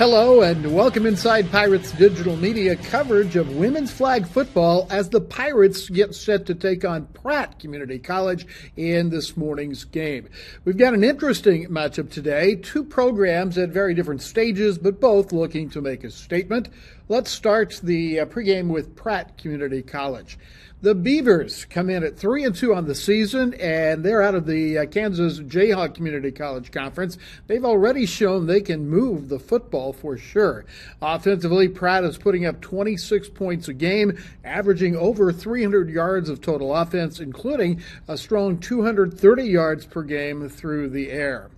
Hello and welcome inside Pirates Digital Media coverage of women's flag football as the Pirates get set to take on Pratt Community College in this morning's game. We've got an interesting matchup today, two programs at very different stages, but both looking to make a statement. Let's start the pregame with Pratt Community College. The Beavers come in at 3-2 on the season, and they're out of the Kansas Jayhawk Community College Conference. They've already shown they can move the football for sure. Offensively, Pratt is putting up 26 points a game, averaging over 300 yards of total offense, including a strong 230 yards per game through the air.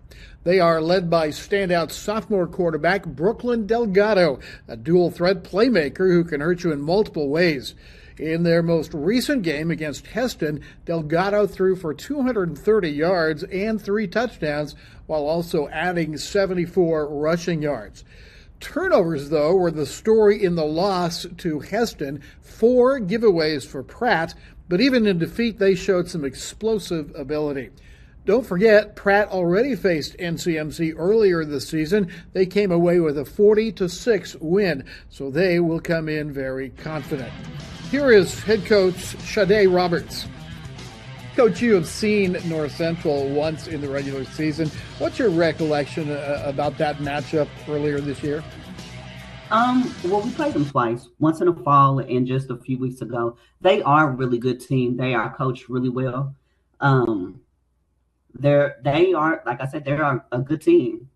They are led by standout sophomore quarterback Brooklyn Delgado, a dual-threat playmaker who can hurt you in multiple ways. In their most recent game against Heston, Delgado threw for 230 yards and 3 touchdowns, while also adding 74 rushing yards. Turnovers, though, were the story in the loss to Heston. 4 giveaways for Pratt, but even in defeat, they showed some explosive ability. Don't forget, Pratt already faced NCMC earlier this season. They came away with a 40-6 win, so they will come in very confident. Here is head coach Shade Roberts. Coach, you have seen North Central once in the regular season. What's your recollection about that matchup earlier this year? Well, we played them twice, once in the fall and just a few weeks ago. They are a really good team. They are coached really well. They are, like I said, they're a good team.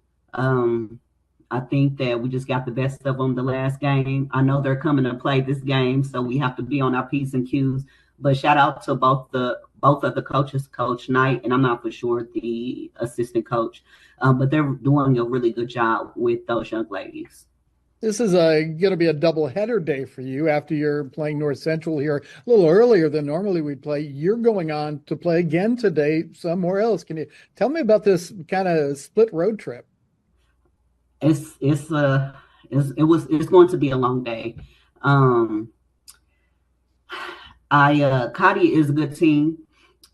I think that we just got the best of them the last game. I know they're coming to play this game, so we have to be on our P's and Q's. But shout out to both of the coaches, Coach Knight, and I'm not for sure the assistant coach. But they're doing a really good job with those young ladies. This is going to be a double-header day for you after you're playing North Central here a little earlier than normally we'd play. You're going on to play again today somewhere else. Can you tell me about this kind of split road trip? It's going to be a long day. Cotty is a good team.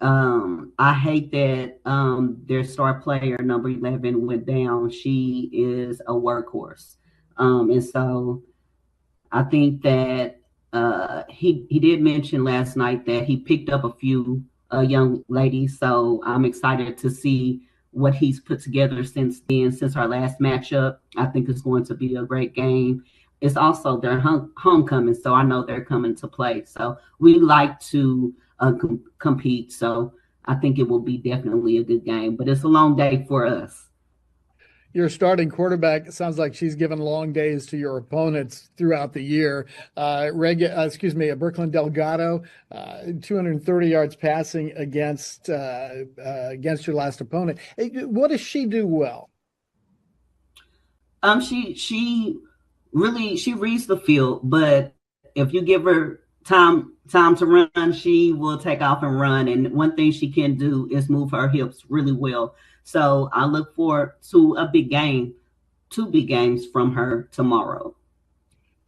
I hate that their star player, number 11, went down. She is a workhorse. And so I think that he did mention last night that he picked up a few young ladies. So I'm excited to see what he's put together since our last matchup. I think it's going to be a great game. It's also their homecoming, so I know they're coming to play. So we like to compete. So I think it will be definitely a good game, but it's a long day for us. Your starting quarterback, sounds like she's given long days to your opponents throughout the year. Brooklyn Delgado, 230 yards passing against your last opponent. What does she do well? She reads the field, but if you give her time to run, she will take off and run. And one thing she can do is move her hips really well. So I look forward to a big game, 2 big games from her tomorrow.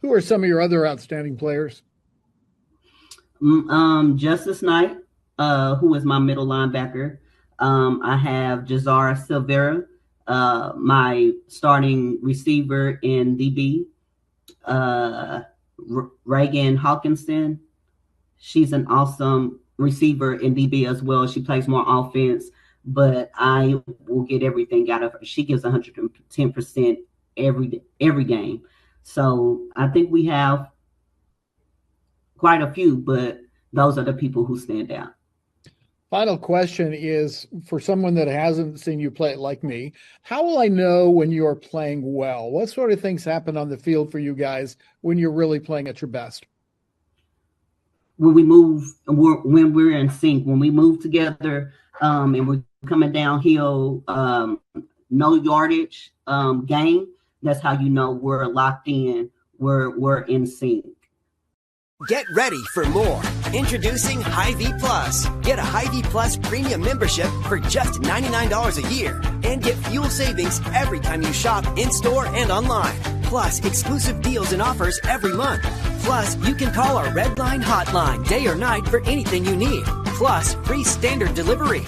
Who are some of your other outstanding players? Justice Knight, who is my middle linebacker. I have Jazara Silvera, my starting receiver in DB. Reagan Hawkinson, she's an awesome receiver in DB as well. She plays more offense, but I will get everything out of her. She gives 110% every game. So I think we have quite a few, but those are the people who stand out. Final question is, for someone that hasn't seen you play like me, how will I know when you're playing well? What sort of things happen on the field for you guys when you're really playing at your best? When we move, when we're in sync, when we move together, and we're coming downhill, no yardage game, that's how you know we're locked in, we're in sync. Get ready for more. Introducing Hy-Vee Plus. Get a Hy-Vee Plus premium membership for just $99 a year and get fuel savings every time you shop in-store and online. Plus, exclusive deals and offers every month. Plus, you can call our Red Line hotline day or night for anything you need. Plus, free standard delivery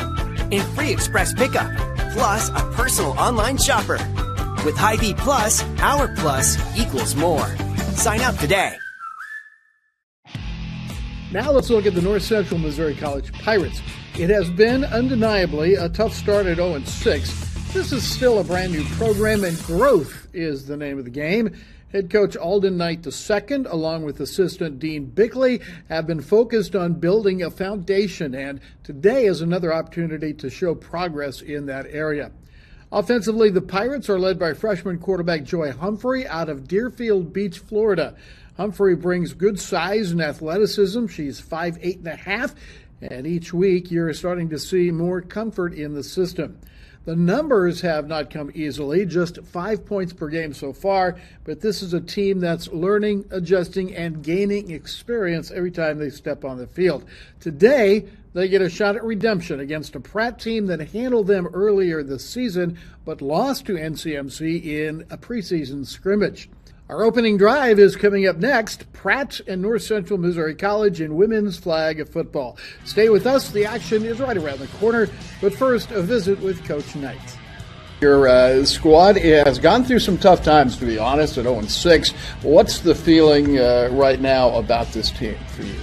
and free express pickup. Plus, a personal online shopper. With Hy-Vee Plus, our plus equals more. Sign up today. Now let's look at the North Central Missouri College Pirates. It has been undeniably a tough start at 0-6. This is still a brand new program, and growth is the name of the game. Head coach Alden Knight II, along with assistant Dean Bickley, have been focused on building a foundation, and today is another opportunity to show progress in that area. Offensively, the Pirates are led by freshman quarterback Joy Humphrey out of Deerfield Beach, Florida. Humphrey brings good size and athleticism. She's 5'8.5", and each week you're starting to see more comfort in the system. The numbers have not come easily, just 5 points per game so far, but this is a team that's learning, adjusting, and gaining experience every time they step on the field. Today, they get a shot at redemption against a Pratt team that handled them earlier this season, but lost to NCMC in a preseason scrimmage. Our opening drive is coming up next. Pratt and North Central Missouri College in women's flag football. Stay with us. The action is right around the corner. But first, a visit with Coach Knight. Your squad has gone through some tough times, to be honest, at 0-6. What's the feeling right now about this team for you?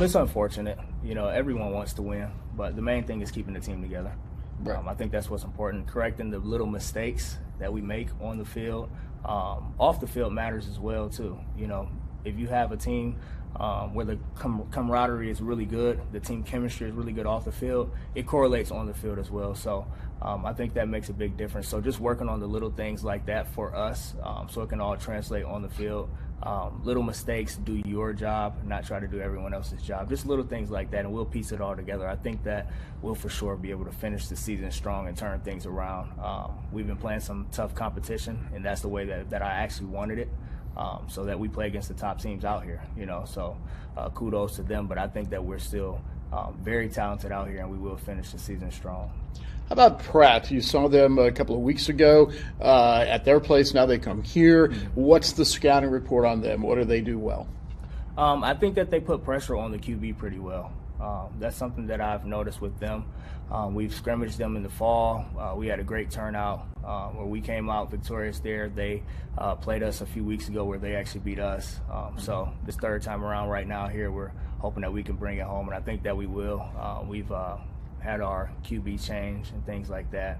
It's unfortunate. You know, everyone wants to win, but the main thing is keeping the team together. Right. I think that's what's important. Correcting the little mistakes that we make on the field. Off the field matters as well too. You know, if you have a team where the camaraderie is really good, the team chemistry is really good off the field, it correlates on the field as well. So I think that makes a big difference. So just working on the little things like that for us, so it can all translate on the field. Little mistakes, do your job, not try to do everyone else's job. Just little things like that, and we'll piece it all together. I think that we'll for sure be able to finish the season strong and turn things around. We've been playing some tough competition, and that's the way that I actually wanted it, so that we play against the top teams out here, you know. So kudos to them, but I think that we're still very talented out here, and we will finish the season strong. How about Pratt? You saw them a couple of weeks ago at their place. Now they come here. What's the scouting report on them? What do they do well? I think that they put pressure on the QB pretty well. That's something that I've noticed with them. We've scrimmaged them in the fall. We had a great turnout where we came out victorious there. They played us a few weeks ago where they actually beat us. So this third time around right now here, we're hoping that we can bring it home, and I think that we will. We've had our QB change and things like that,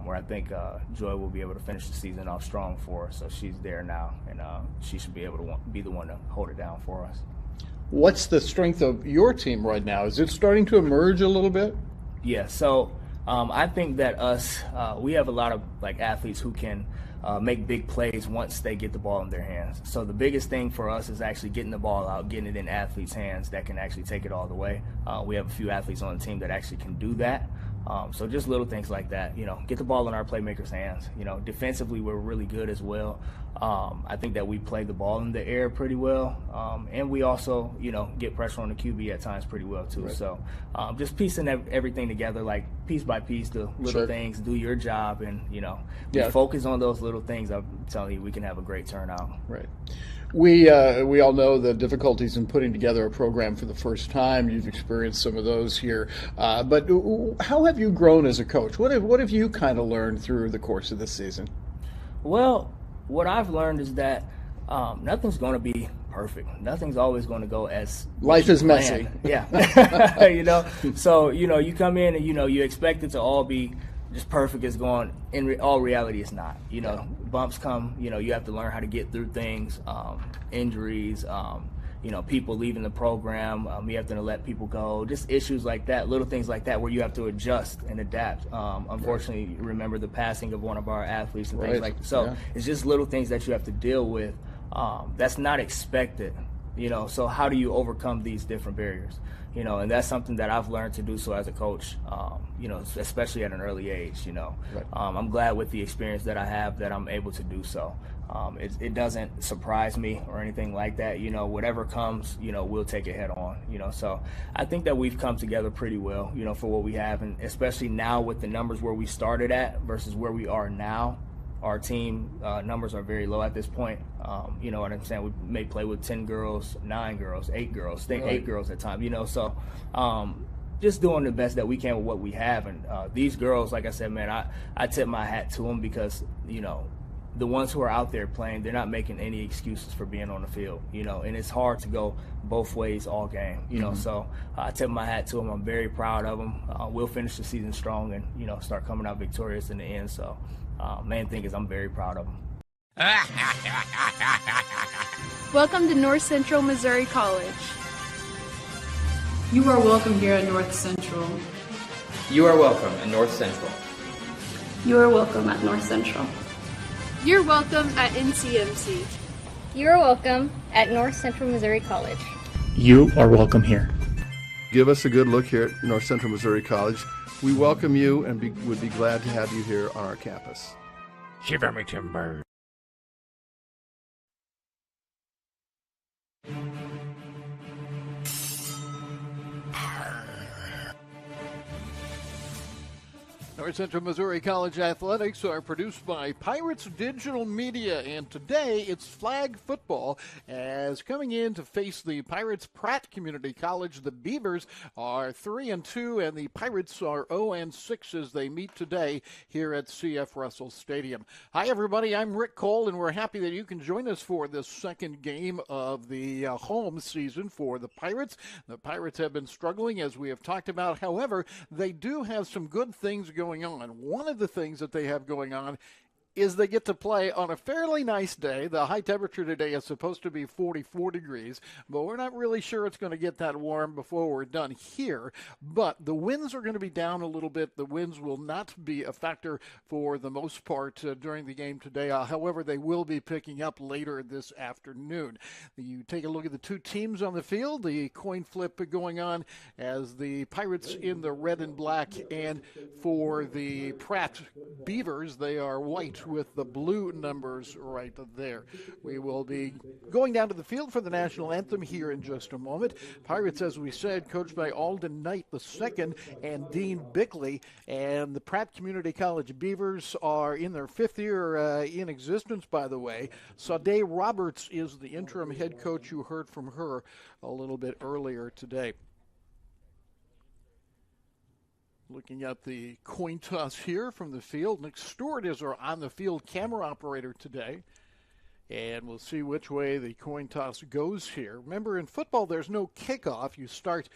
where I think Joy will be able to finish the season off strong for us. So she's there now, and she should be able to be the one to hold it down for us. What's the strength of your team right now? Is it starting to emerge a little bit? Yeah, so I think that we have a lot of athletes who can make big plays once they get the ball in their hands. So the biggest thing for us is actually getting the ball out, getting it in athletes' hands that can actually take it all the way. We have a few athletes on the team that actually can do that. So just little things like that, you know, get the ball in our playmakers' hands. You know, defensively we're really good as well. I think that we play the ball in the air pretty well, and we also, you know, get pressure on the QB at times pretty well too. Right. So just piecing everything together, like piece by piece, the little things, do your job, and, you know, focus on those little things. I'm telling you, we can have a great turnout. Right. We all know the difficulties in putting together a program for the first time. You've experienced some of those here. But how have you grown as a coach? What have you kind of learned through the course of this season? Well, what I've learned is that nothing's going to be perfect. Nothing's always going to go as life is messy. Yeah. You know, so, you know, you come in and, you know, you expect it to all be just perfect. It's going, in all reality, it's not. You know, bumps come, you know, you have to learn how to get through things, injuries, you know, people leaving the program, you have to let people go, just issues like that, little things like that where you have to adjust and adapt. Unfortunately, remember the passing of one of our athletes and things like that. So it's just little things that you have to deal with that's not expected, you know. So how do you overcome these different barriers? You know, and that's something that I've learned to do so as a coach, you know, especially at an early age, you know. Right. I'm glad with the experience that I have that I'm able to do so. It doesn't surprise me or anything like that. You know, whatever comes, you know, we'll take it head on, you know. So I think that we've come together pretty well, you know, for what we have. And especially now with the numbers where we started at versus where we are now, our team numbers are very low at this point. You know what I'm saying? We may play with 10 girls, 9 girls, 8 girls, 8 girls at times, you know. So just doing the best that we can with what we have. And these girls, like I said, man, I tip my hat to them because, you know, the ones who are out there playing, they're not making any excuses for being on the field, you know, and it's hard to go both ways all game, you know. So I tip my hat to them. I'm very proud of them. We'll finish the season strong and, you know, start coming out victorious in the end. So main thing is I'm very proud of them. Welcome to North Central Missouri College. You are welcome here at North Central. You are welcome at North Central. You are welcome at North Central. You're welcome at NCMC. You are welcome at North Central Missouri College. You are welcome here. Give us a good look here at North Central Missouri College. We welcome you and would be glad to have you here on our campus. Shiver me timber. North Central Missouri College athletics are produced by Pirates Digital Media, and today it's flag football as coming in to face the Pirates Pratt Community College. The Beavers are 3-2, and the Pirates are 0-6 as they meet today here at CF Russell Stadium. Hi, everybody. I'm Rick Cole, and we're happy that you can join us for this second game of the home season for the Pirates. The Pirates have been struggling, as we have talked about. However, they do have some good things going on. One of the things that they have going on is they get to play on a fairly nice day. The high temperature today is supposed to be 44 degrees, but we're not really sure it's going to get that warm before we're done here. But the winds are going to be down a little bit. The winds will not be a factor for the most part during the game today. However, they will be picking up later this afternoon. You take a look at the two teams on the field, the coin flip going on as the Pirates in the red and black, and for the Pratt Beavers, they are white with the blue numbers right there. We will be going down to the field for the national anthem here in just a moment. Pirates, as we said, coached by Alden Knight II and Dean Bickley, and the Pratt Community College Beavers are in their fifth year in existence, by the way. Sade Roberts is the interim head coach. You heard from her a little bit earlier today. Looking at the coin toss here from the field. Nick Stewart is our on-the-field camera operator today. And we'll see which way the coin toss goes here. Remember, in football, there's no kickoff. You start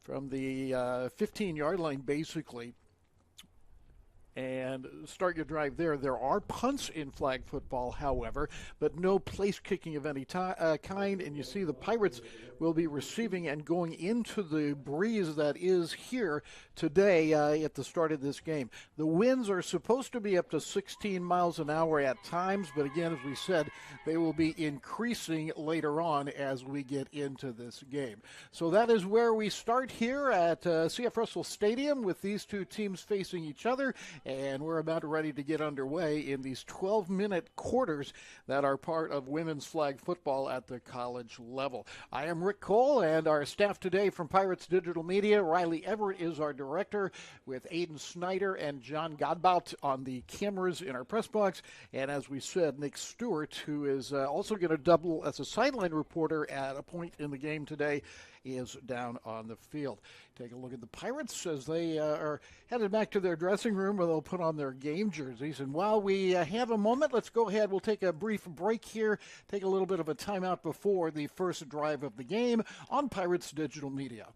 from the 15-yard line, basically, and start your drive there. There are punts in flag football, however, but no place kicking of any kind. And you see the Pirates will be receiving and going into the breeze that is here today at the start of this game. The winds are supposed to be up to 16 miles an hour at times, but again, as we said, they will be increasing later on as we get into this game. So that is where we start here at CF Russell Stadium with these two teams facing each other, and we're about ready to get underway in these 12-minute quarters that are part of women's flag football at the college level. I am Rick Cole, and our staff today from Pirates Digital Media. Riley Everett is our director, with Aiden Snyder and John Godbout on the cameras in our press box. And as we said, Nick Stewart, who is also going to double as a sideline reporter at a point in the game today, is down on the field. Take a look at the Pirates as they are headed back to their dressing room where they'll put on their game jerseys. And while we have a moment, let's go ahead. We'll take a brief break here, take a little bit of a timeout before the first drive of the game on Pirates Digital Media.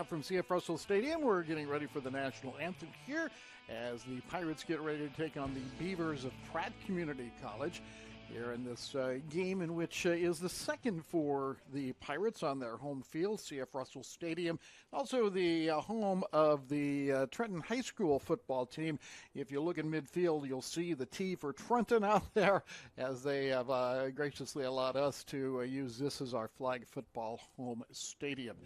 From CF Russell Stadium, we're getting ready for the national anthem here as the Pirates get ready to take on the Beavers of Pratt Community College. here in this game, in which is the second for the Pirates on their home field, C.F. Russell Stadium. Also the home of the Trenton High School football team. If you look in midfield, you'll see the T for Trenton out there, as they have graciously allowed us to use this as our flag football home stadium.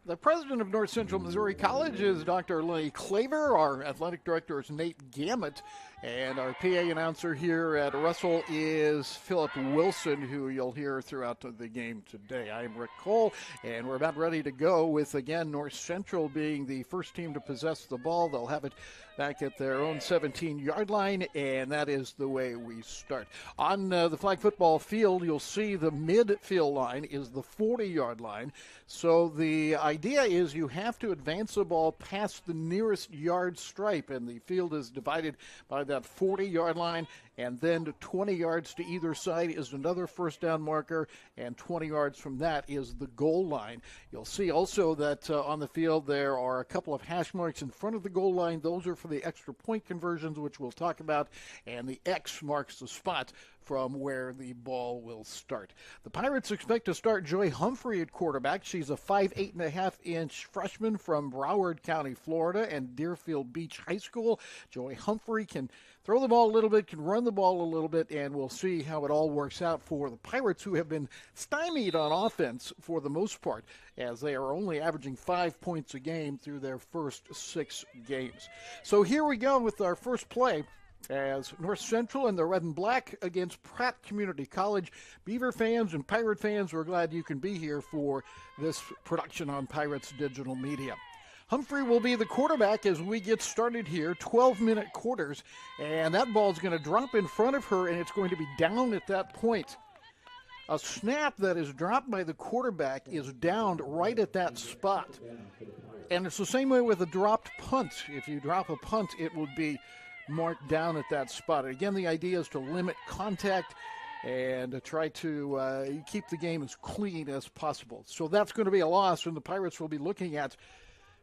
The president of North Central Missouri College is Dr. Lenny Claver. Our athletic director is Nate Gammett. And our PA announcer here at Russell is Philip Wilson, who you'll hear throughout the game today. I'm Rick Cole, and we're about ready to go with, again, North Central being the first team to possess the ball. They'll have it back at their own 17-yard line, and that is the way we start. On the flag football field, you'll see the midfield line is the 40-yard line. So the idea is you have to advance the ball past the nearest yard stripe, and the field is divided by that 40-yard line, and then 20 yards to either side is another first down marker, and 20 yards from that is the goal line. You'll see also that on the field there are a couple of hash marks in front of the goal line. Those are for the extra point conversions, which we'll talk about, and the X marks the spot from where the ball will start. The Pirates expect to start Joy Humphrey at quarterback. She's a 5'8.5" freshman from Broward County, Florida, and Deerfield Beach High School. Joy Humphrey can throw the ball a little bit, can run the ball a little bit, and we'll see how it all works out for the Pirates, who have been stymied on offense for the most part, as they are only averaging 5 points a game through their first 6 games. So here we go with our first play, as North Central and the Red and Black against Pratt Community College. Beaver fans and Pirate fans, we're glad you can be here for this production on Pirates Digital Media. Humphrey will be the quarterback as we get started here, 12-minute quarters, and that ball is going to drop in front of her, and it's going to be down at that point. A snap that is dropped by the quarterback is downed right at that spot. And it's the same way with a dropped punt. If you drop a punt, it would be marked down at that spot. Again, the idea is to limit contact and to try to keep the game as clean as possible. So that's going to be a loss, and the Pirates will be looking at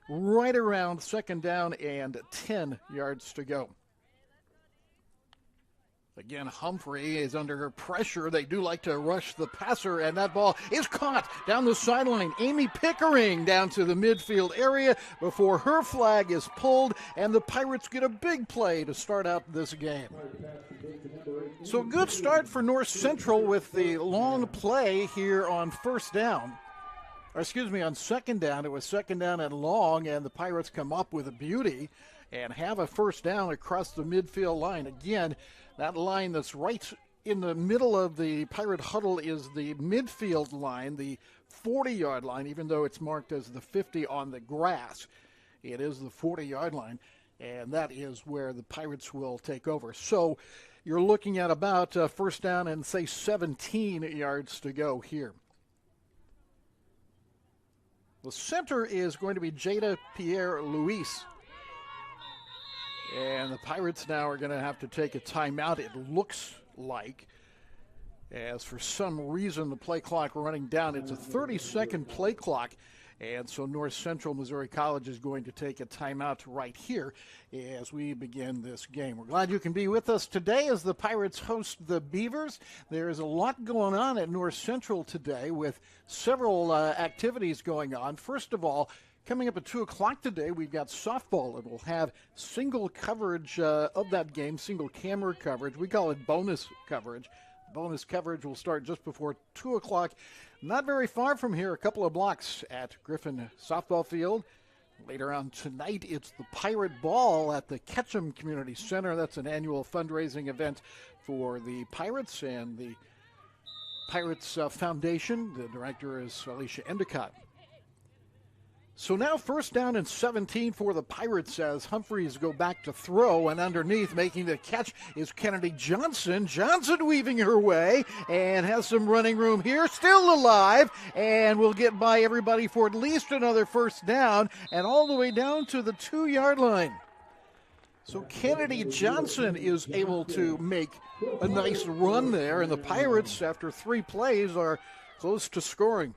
right around second down and 10 yards to go. Again, Humphrey is under pressure. They do like to rush the passer, and that ball is caught down the sideline. Amy Pickering down to the midfield area before her flag is pulled, and the Pirates get a big play to start out this game. So a good start for North Central with the long play here on first down. On second down. It was second down and long, and the Pirates come up with a beauty and have a first down across the midfield line. Again, that line that's right in the middle of the Pirate huddle is the midfield line, the 40-yard line, even though it's marked as the 50 on the grass. It is the 40-yard line, and that is where the Pirates will take over. So you're looking at about first down and, say, 17 yards to go here. The center is going to be Jada Pierre-Louis. And the Pirates now are going to have to take a timeout, it looks like, as for some reason the play clock running down. It's a 30-second play clock, And so North Central Missouri College is going to take a timeout right here as we begin this game. We're glad you can be with us today as the Pirates host the Beavers. There is a lot going on at North Central today with several activities going on. First of all, coming up at 2 o'clock today, we've got softball, and we'll have single coverage of that game, single camera coverage. We call it bonus coverage. Bonus coverage will start just before 2 o'clock. Not very far from here, a couple of blocks at Griffin Softball Field. Later on tonight, it's the Pirate Ball at the Ketchum Community Center. That's an annual fundraising event for the Pirates and the Pirates Foundation. The director is Alicia Endicott. So now 1st down and 17 for the Pirates as Humphreys go back to throw, and underneath making the catch is Kennedy Johnson. Johnson weaving her way and has some running room here, still alive, and will get by everybody for at least another 1st down and all the way down to the 2-yard line. So Kennedy Johnson is able to make a nice run there, and the Pirates, after 3 plays, are close to scoring.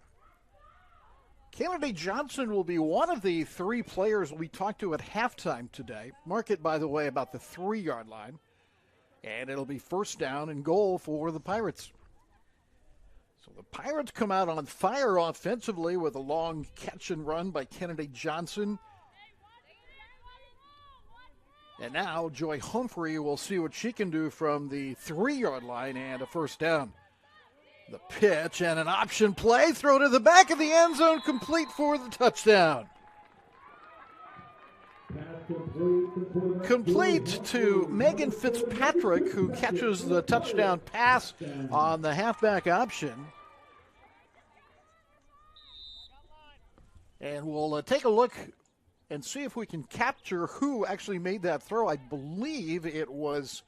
Kennedy Johnson will be one of the 3 players we talked to at halftime today. Mark it, by the way, about the 3-yard line. And it'll be 1st down and goal for the Pirates. So the Pirates come out on fire offensively with a long catch and run by Kennedy Johnson. And now Joy Humphrey will see what she can do from the 3-yard line and a 1st down. The pitch and an option play, throw to the back of the end zone, complete for the touchdown. Complete to Megan Fitzpatrick, who catches the touchdown pass on the halfback option. And we'll take a look and see if we can capture who actually made that throw. I believe it was,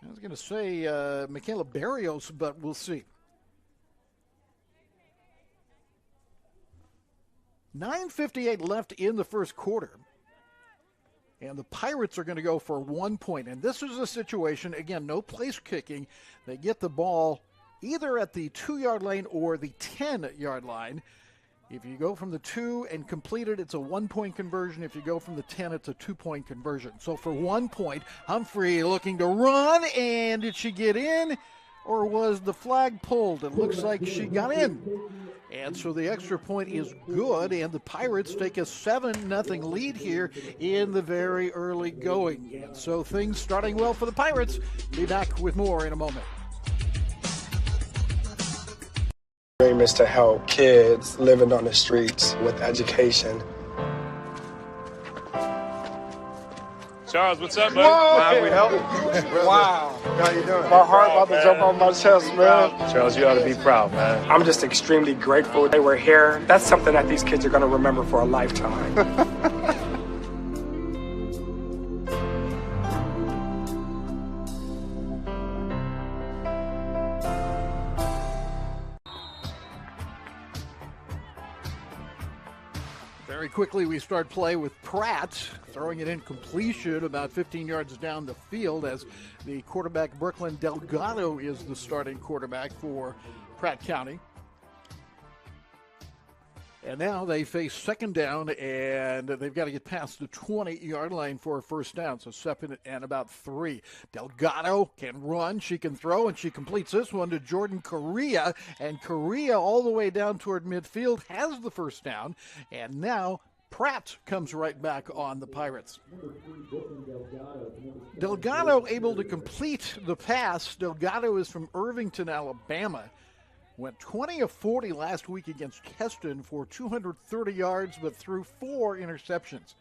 I was going to say Michaela Barrios, but we'll see. 9:58 left in the 1st quarter. And the Pirates are going to go for 1 point. And this is a situation, again, no place kicking. They get the ball either at the 2-yard line or the 10-yard line. If you go from the 2 and complete it, it's a 1-point conversion. If you go from the 10, it's a 2-point conversion. So for 1 point, Humphrey looking to run. And did she get in, or was the flag pulled? It looks like she got in. And so the extra point is good, and the Pirates take a 7-0 lead here in the very early going. And so things starting well for the Pirates. Be back with more in a moment. Dream is to help kids living on the streets with education. Charles, what's up, man? Wow, we help. Wow. How you doing? My heart about to jump on my chest, man. Charles, you ought to be proud, man. I'm just extremely grateful they were here. That's something that these kids are going to remember for a lifetime. Very quickly, we start play with Pratt throwing it in completion about 15 yards down the field as the quarterback, Brooklyn Delgado, is the starting quarterback for Pratt County. And now they face 2nd down, and they've got to get past the 20-yard line for a 1st down, so 2nd and about 3. Delgado can run, she can throw, and she completes this one to Jordan Correa, and Correa all the way down toward midfield has the 1st down, and now Pratt comes right back on the Pirates. Delgado able to complete the pass. Delgado is from Irvington, Alabama. Went 20 of 40 last week against Keston for 230 yards, but threw 4 interceptions.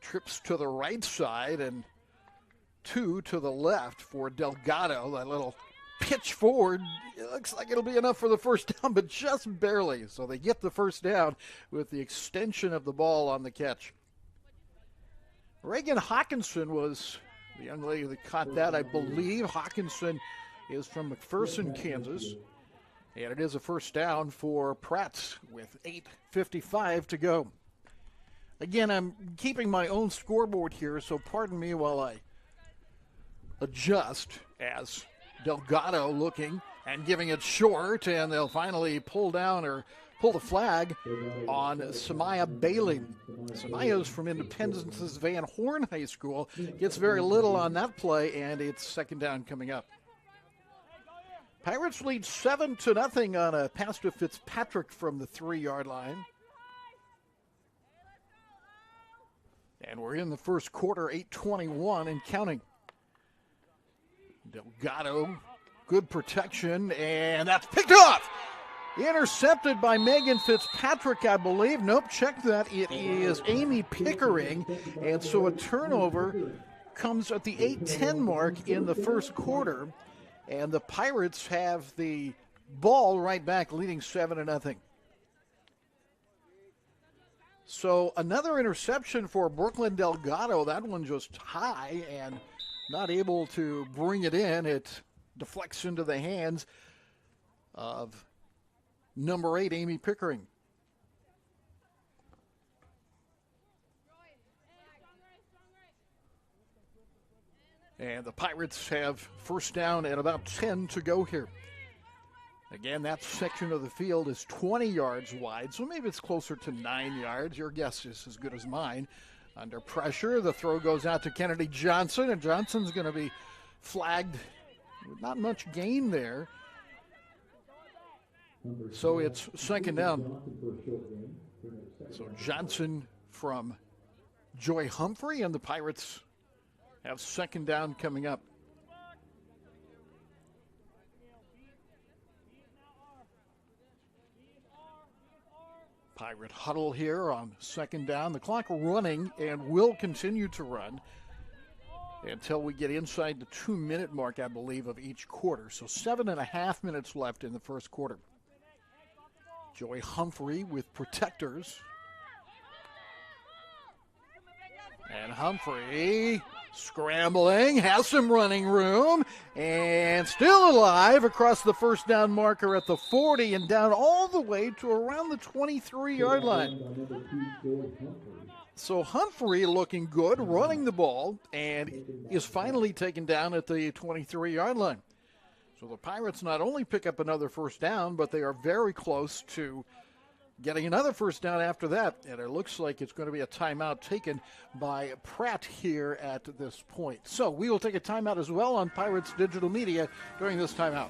Trips to the right side and 2 to the left for Delgado. That little pitch forward, it looks like it'll be enough for the 1st down, but just barely. So they get the 1st down with the extension of the ball on the catch. Reagan Hawkinson was the young lady that caught that, I believe. Hawkinson is from McPherson, Kansas. And it is a 1st down for Pratt with 8:55 to go. Again, I'm keeping my own scoreboard here, so pardon me while I adjust as Delgado looking and giving it short, and they'll finally pull the flag on Samaya Bailey. Samaya's from Independence's Van Horn High School. Gets very little on that play, and it's second down coming up. Pirates lead 7-0 on a pass to Fitzpatrick from the 3-yard line. And we're in the first quarter, 8:21 and counting. Delgado, good protection, and that's picked off. Intercepted by Megan Fitzpatrick, I believe. Nope, check that. It is Amy Pickering. And so a turnover comes at the 8:10 mark in the first quarter. And the Pirates have the ball right back, leading 7-0. So another interception for Brooklyn Delgado. That one just high and not able to bring it in. It deflects into the hands of number 8, Amy Pickering. And the Pirates have first down and about 10 to go here. Again, that section of the field is 20 yards wide, so maybe it's closer to 9 yards. Your guess is as good as mine. Under pressure, the throw goes out to Kennedy Johnson, and Johnson's going to be flagged. Not much gain there. So it's second down. So Johnson from Joy Humphrey, and the Pirates have second down coming up. Pirate huddle here on second down. The clock running and will continue to run until we get inside the 2-minute mark, I believe, of each quarter. So 7.5 minutes left in the first quarter. Joy Humphrey with protectors. And Humphrey scrambling, has some running room, and still alive across the first down marker at the 40 and down all the way to around the 23-yard line. So Humphrey looking good, running the ball, and is finally taken down at the 23-yard line. So the Pirates not only pick up another first down, but they are very close to getting another first down after that, and it looks like it's going to be a timeout taken by Pratt here at this point. So we will take a timeout as well on Pirates Digital Media during this timeout.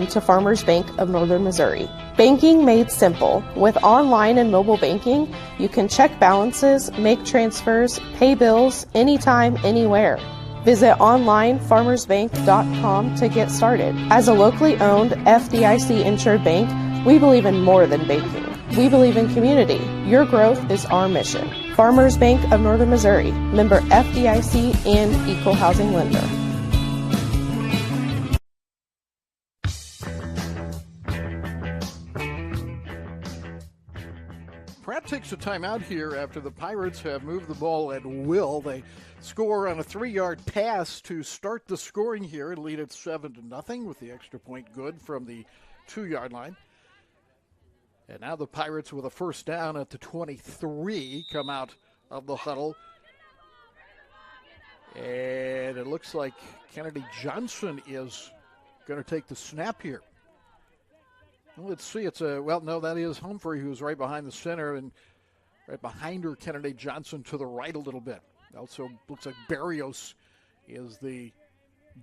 To Farmers Bank of Northern Missouri. Banking made simple. With online and mobile banking, you can check balances, make transfers, pay bills anytime, anywhere. Visit onlinefarmersbank.com to get started. As a locally owned FDIC insured bank, we believe in more than banking. We believe in community. Your growth is our mission. Farmers Bank of Northern Missouri, member FDIC and equal housing lender. Pratt takes a timeout here after the Pirates have moved the ball at will. They score on a 3-yard pass to start the scoring here and lead it 7-0 with the extra point good from the 2-yard line. And now the Pirates with a first down at the 23 come out of the huddle. And it looks like Kennedy Johnson is going to take the snap here. Well, let's see. That is Humphrey, who's right behind the center, and right behind her, Kennedy Johnson to the right a little bit. Also looks like Barrios is the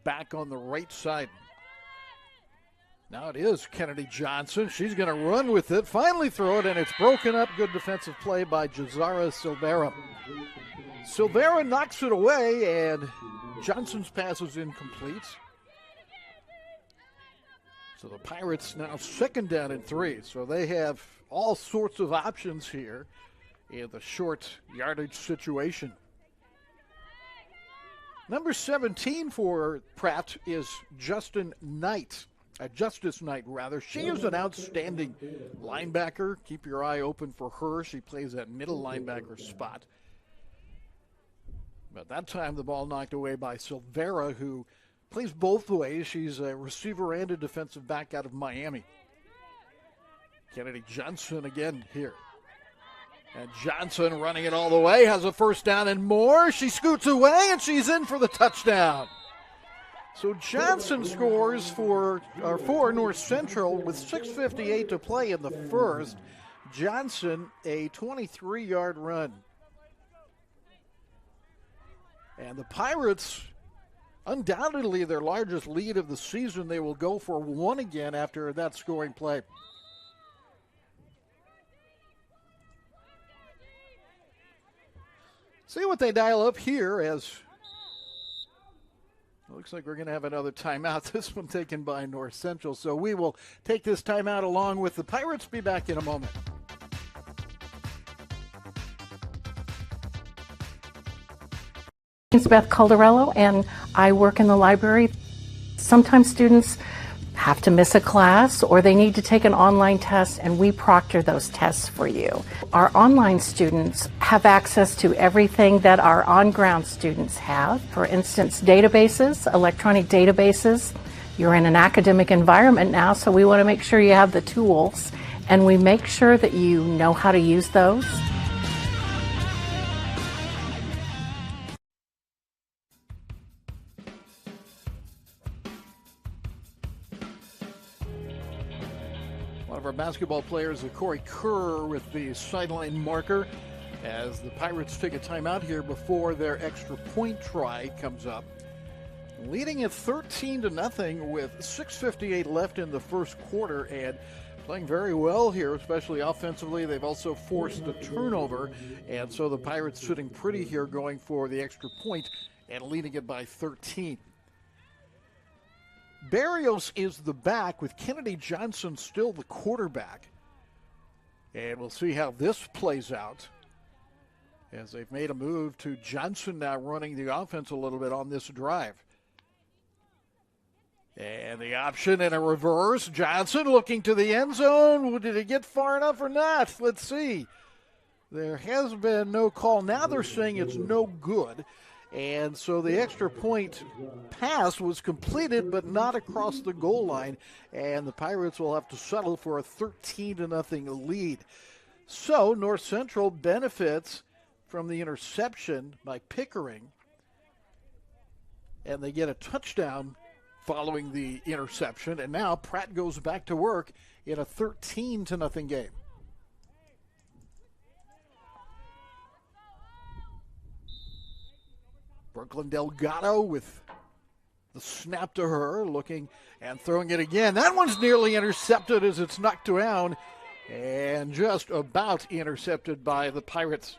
back on the right side. Now it is Kennedy Johnson. She's going to run with it, finally throw it, and it's broken up. Good defensive play by Jazara Silvera. Silvera knocks it away, and Johnson's pass is incomplete. So the Pirates now second down and 3. So they have all sorts of options here in the short yardage situation. Number 17 for Pratt is Justice Knight. She is an outstanding linebacker. Keep your eye open for her. She plays that middle linebacker spot. But that time the ball knocked away by Silvera, who plays both ways. She's a receiver and a defensive back out of Miami. Kennedy Johnson again here. And Johnson running it all the way, has a first down and more. She scoots away, and she's in for the touchdown. So Johnson scores for North Central with 6:58 to play in the first. Johnson, a 23-yard run. And the Pirates, undoubtedly their largest lead of the season, they will go for one again after that scoring play. See what they dial up here as it looks like we're going to have another timeout, this one taken by North Central. So we will take this timeout along with the Pirates. Be back in a moment. My name is Beth Caldarello, and I work in the library. Sometimes students have to miss a class or they need to take an online test, and we proctor those tests for you. Our online students have access to everything that our on-ground students have. For instance, databases, electronic databases. You're in an academic environment now, so we want to make sure you have the tools, and we make sure that you know how to use those. Our basketball players, Corey Kerr with the sideline marker as the Pirates take a timeout here before their extra point try comes up. Leading at 13-0 with 6:58 left in the first quarter and playing very well here, especially offensively. They've also forced a turnover, and so the Pirates sitting pretty here going for the extra point and leading it by 13. Barrios is the back with Kennedy Johnson still the quarterback. And we'll see how this plays out as they've made a move to Johnson now running the offense a little bit on this drive. And the option and a reverse. Johnson looking to the end zone. Did it get far enough or not? Let's see. There has been no call. Now they're saying it's no good. And so the extra point pass was completed, but not across the goal line. And the Pirates will have to settle for a 13-0 lead. So North Central benefits from the interception by Pickering. And they get a touchdown following the interception. And now Pratt goes back to work in a 13-0 game. Brooklyn Delgado with the snap to her, looking and throwing it again. That one's nearly intercepted as it's knocked around and just about intercepted by the Pirates.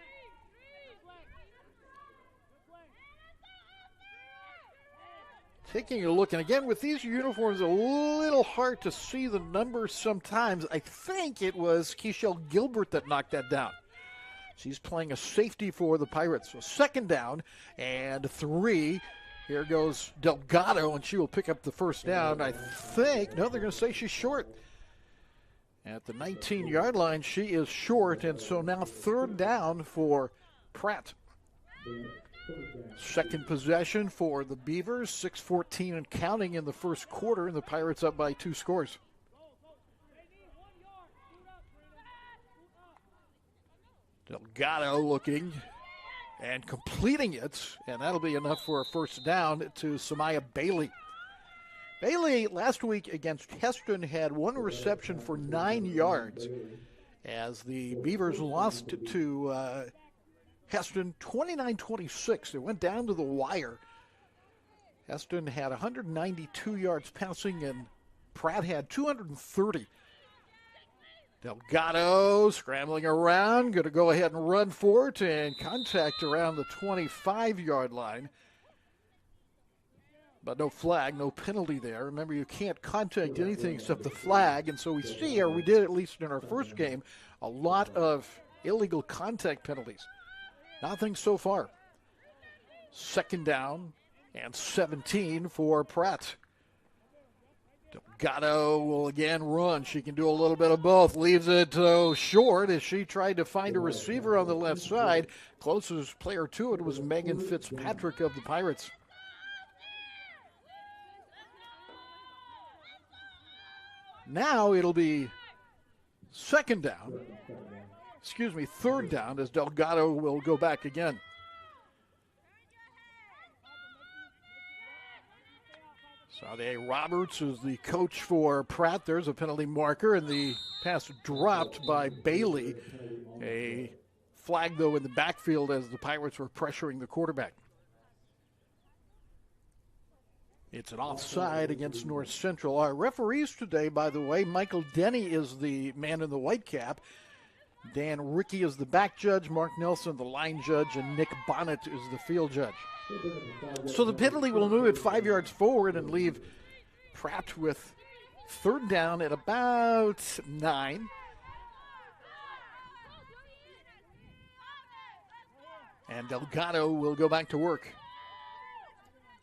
Taking a look, and again with these uniforms, a little hard to see the numbers sometimes. I think it was Keishel Gilbert that knocked that down. She's playing a safety for the Pirates. So second down and 3. Here goes Delgado, and she will pick up the first down. I think, no, they're going to say she's short. At the 19-yard line, she is short, and so now third down for Pratt. Second possession for the Beavers, 6:14 and counting in the first quarter, and the Pirates up by 2 scores. Delgado looking and completing it, and that'll be enough for a first down to Samaya Bailey. Bailey last week against Heston had 1 reception for 9 yards as the Beavers lost to Heston 29-26. It went down to the wire. Heston had 192 yards passing and Pratt had 230. Delgado scrambling around, going to go ahead and run for it, and contact around the 25-yard line. But no flag, no penalty there. Remember, you can't contact anything except the flag, and so we see, or we did at least in our first game, a lot of illegal contact penalties. Nothing so far. Second down and 17 for Pratt. Delgado will again run. She can do a little bit of both. Leaves it short as she tried to find a receiver on the left side. Closest player to it was Megan Fitzpatrick of the Pirates. Now it'll be second down third down as Delgado will go back again. Sade Roberts is the coach for Pratt. There's a penalty marker, and the pass dropped by Bailey. A flag, though, in the backfield as the Pirates were pressuring the quarterback. It's an offside against North Central. Our referees today, by the way, Michael Denny is the man in the white cap. Dan Rickey is the back judge, Mark Nelson the line judge, and Nick Bonnet is the field judge. So the penalty will move it 5 yards forward and leave Pratt with third down at about 9. And Delgado will go back to work.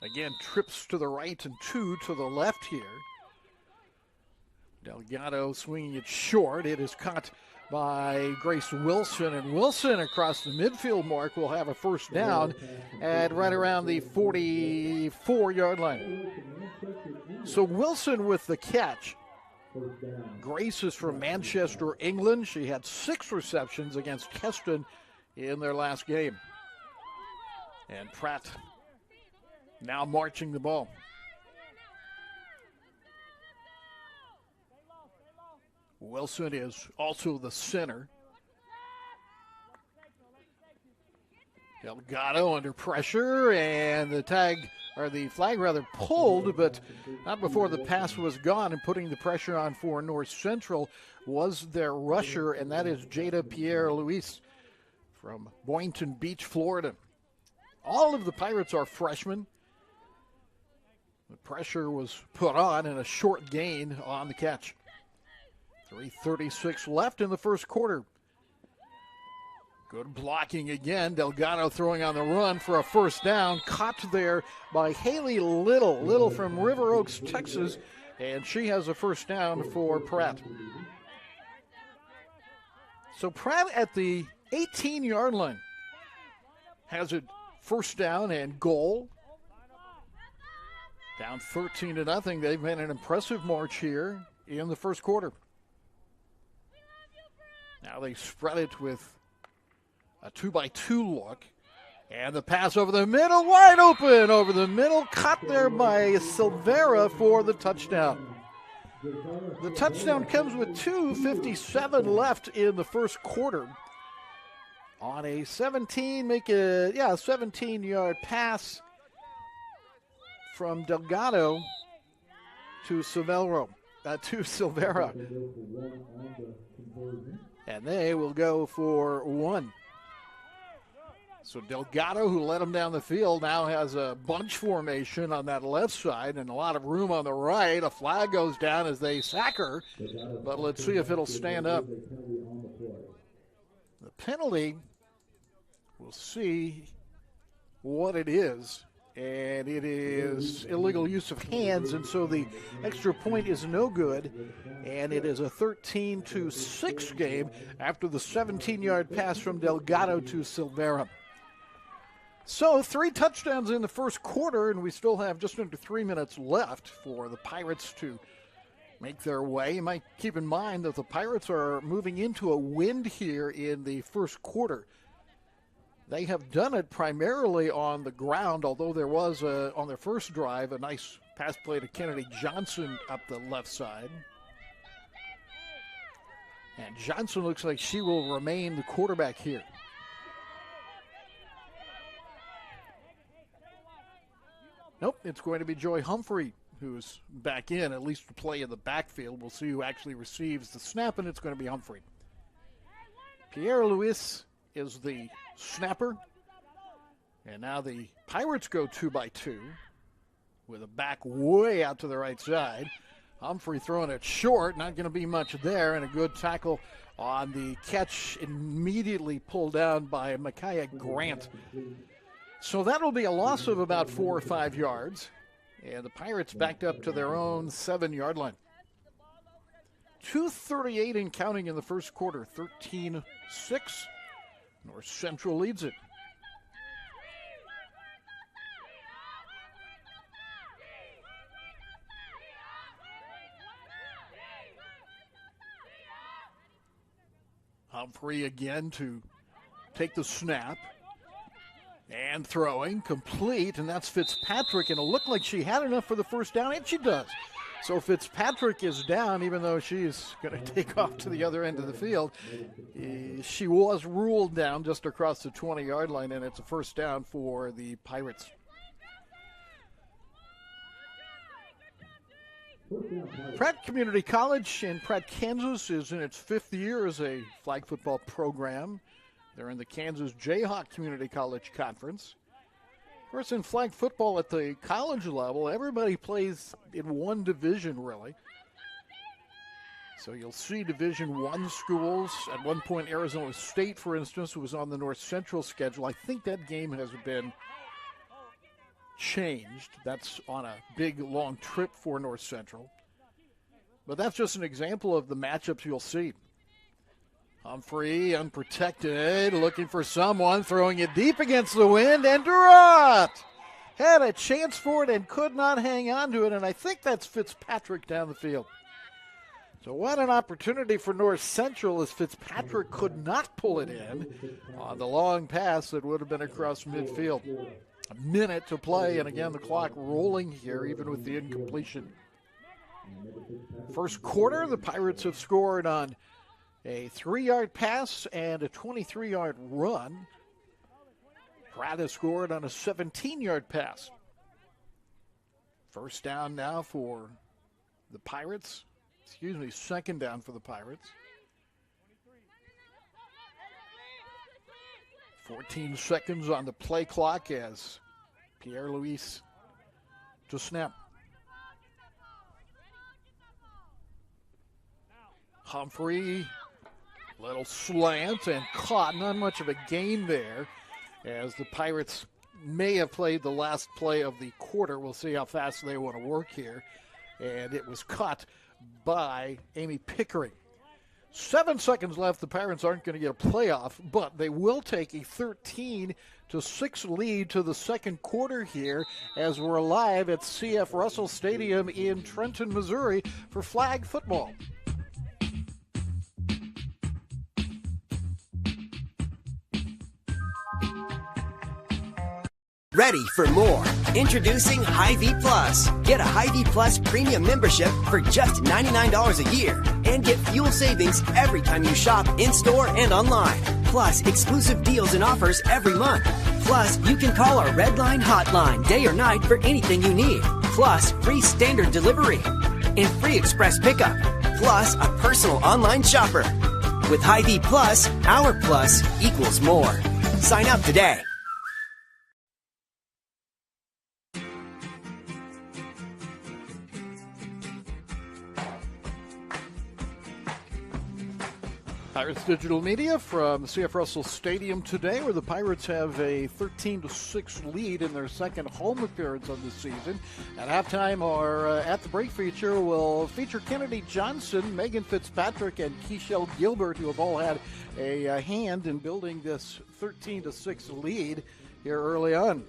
Again, trips to the right and 2 to the left here. Delgado swinging it short. It is caught by Grace Wilson, and Wilson across the midfield mark will have a first down at right around the 44-yard line. So Wilson with the catch. Grace is from Manchester, England. She had 6 receptions against Keston in their last game. And Pratt now marching the ball. Wilson is also the center. Delgado under pressure, and the flag pulled, but not before the pass was gone, and putting the pressure on for North Central was their rusher, and that is Jada Pierre-Louis from Boynton Beach, Florida. All of the Pirates are freshmen. The pressure was put on and a short gain on the catch. 3:36 left in the first quarter. Good blocking again. Delgado throwing on the run for a first down. Caught there by Haley Little. Little from River Oaks, Texas. And she has a first down for Pratt. So Pratt at the 18-yard line has it first down and goal. Down 13-0. They've made an impressive march here in the first quarter. Now they spread it with a 2-by-2 look. And the pass over the middle, wide open over the middle, caught there by Silvera for the touchdown. The touchdown comes with 2:57 left in the first quarter. On a 17-yard pass from Delgado to Silvera. And they will go for 1. So Delgado, who led them down the field, now has a bunch formation on that left side and a lot of room on the right. A flag goes down as they sack her, but let's see if it'll stand up. The penalty, we'll see what it is. And it is illegal use of hands, and so the extra point is no good. And it is a 13-6 game after the 17-yard pass from Delgado to Silvera. So 3 touchdowns in the first quarter, and we still have just under 3 minutes left for the Pirates to make their way. You might keep in mind that the Pirates are moving into a wind here in the first quarter. They have done it primarily on the ground, although there was, on their first drive, a nice pass play to Kennedy Johnson up the left side. And Johnson looks like she will remain the quarterback here. Nope, it's going to be Joy Humphrey who's back in, at least to play in the backfield. We'll see who actually receives the snap, and it's going to be Humphrey. Pierre-Louis is the snapper. And now the Pirates go 2-by-2 with a back way out to the right side. Humphrey throwing it short, not going to be much there, and a good tackle on the catch, immediately pulled down by Micaiah Grant. So that'll be a loss of about 4 or 5 yards, and the Pirates backed up to their own 7-yard line. 2:38 and counting in the first quarter, 13-6. North Central leads it. Humphrey again to take the snap. And throwing, complete, and that's Fitzpatrick. And it looked like she had enough for the first down, and she does. So Fitzpatrick is down, even though she's going to take off to the other end of the field. She was ruled down just across the 20-yard line, and it's a first down for the Pirates. Pratt Community College in Pratt, Kansas is in its 5th year as a flag football program. They're in the Kansas Jayhawk Community College Conference. Of course, in flag football at the college level, everybody plays in one division, really. So you'll see Division I schools. At one point, Arizona State, for instance, was on the North Central schedule. I think that game has been changed. That's on a big, long trip for North Central. But that's just an example of the matchups you'll see. Humphrey, unprotected, looking for someone, throwing it deep against the wind, and dropped. Had a chance for it and could not hang on to it, and I think that's Fitzpatrick down the field. So what an opportunity for North Central as Fitzpatrick could not pull it in on the long pass that would have been across midfield. A minute to play, and again the clock rolling here, even with the incompletion. First quarter, the Pirates have scored on a 3-yard pass and a 23-yard run. Pratt has scored on a 17-yard pass. First down now for the Pirates. Second down for the Pirates. 14 seconds on the play clock as Pierre-Louis to snap. Humphrey, little slant and caught. Not much of a gain there as the Pirates may have played the last play of the quarter. We'll see how fast they want to work here. And it was caught by Amy Pickering. 7 seconds left. The Pirates aren't going to get a playoff, but they will take a 13-6 lead to the second quarter here as we're live at CF Russell Stadium in Trenton, Missouri for flag football. Ready for more? Introducing Hy-Vee Plus. Get a Hy-Vee Plus premium membership for just $99 a year and get fuel savings every time you shop in-store and online. Plus, exclusive deals and offers every month. Plus, you can call our Red Line hotline day or night for anything you need. Plus, free standard delivery and free express pickup. Plus, a personal online shopper. With Hy-Vee Plus, our plus equals more. Sign up today. Pirates Digital Media from CF Russell Stadium today, where the Pirates have a 13-6 lead in their second home appearance of the season. At halftime, our At the Break feature will feature Kennedy Johnson, Megan Fitzpatrick, and Keishel Gilbert, who have all had a hand in building this 13-6 lead here early on.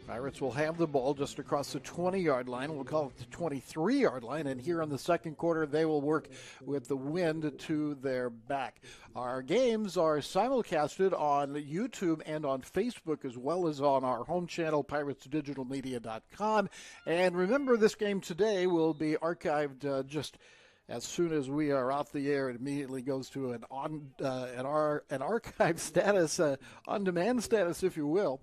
Pirates will have the ball just across the 20-yard line. We'll call it the 23-yard line. And here in the second quarter, they will work with the wind to their back. Our games are simulcasted on YouTube and on Facebook, as well as on our home channel, piratesdigitalmedia.com. And remember, this game today will be archived just as soon as we are off the air. It immediately goes to an archive status, on-demand status, if you will.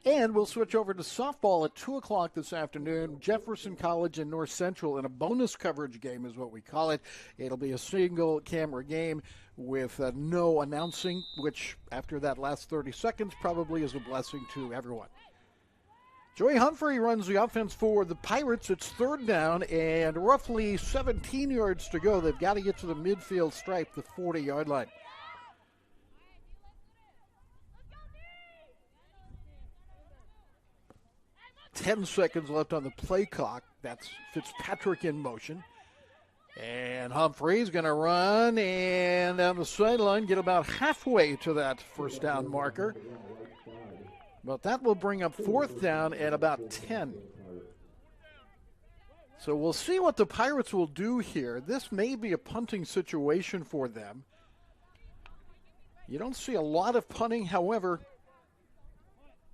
And we'll switch over to softball at 2 o'clock this afternoon. Jefferson College and North Central in a bonus coverage game is what we call it. It'll be a single camera game with no announcing, which after that last 30 seconds probably is a blessing to everyone. Joey Humphrey runs the offense for the Pirates. It's third down and roughly 17 yards to go. They've got to get to the midfield stripe, the 40-yard line. Ten seconds left on the play clock. That's Fitzpatrick in motion. And Humphrey's going to run and down the sideline, get about halfway to that first down marker. But that will bring up fourth down at about 10. So we'll see what the Pirates will do here. This may be a punting situation for them. You don't see a lot of punting, however,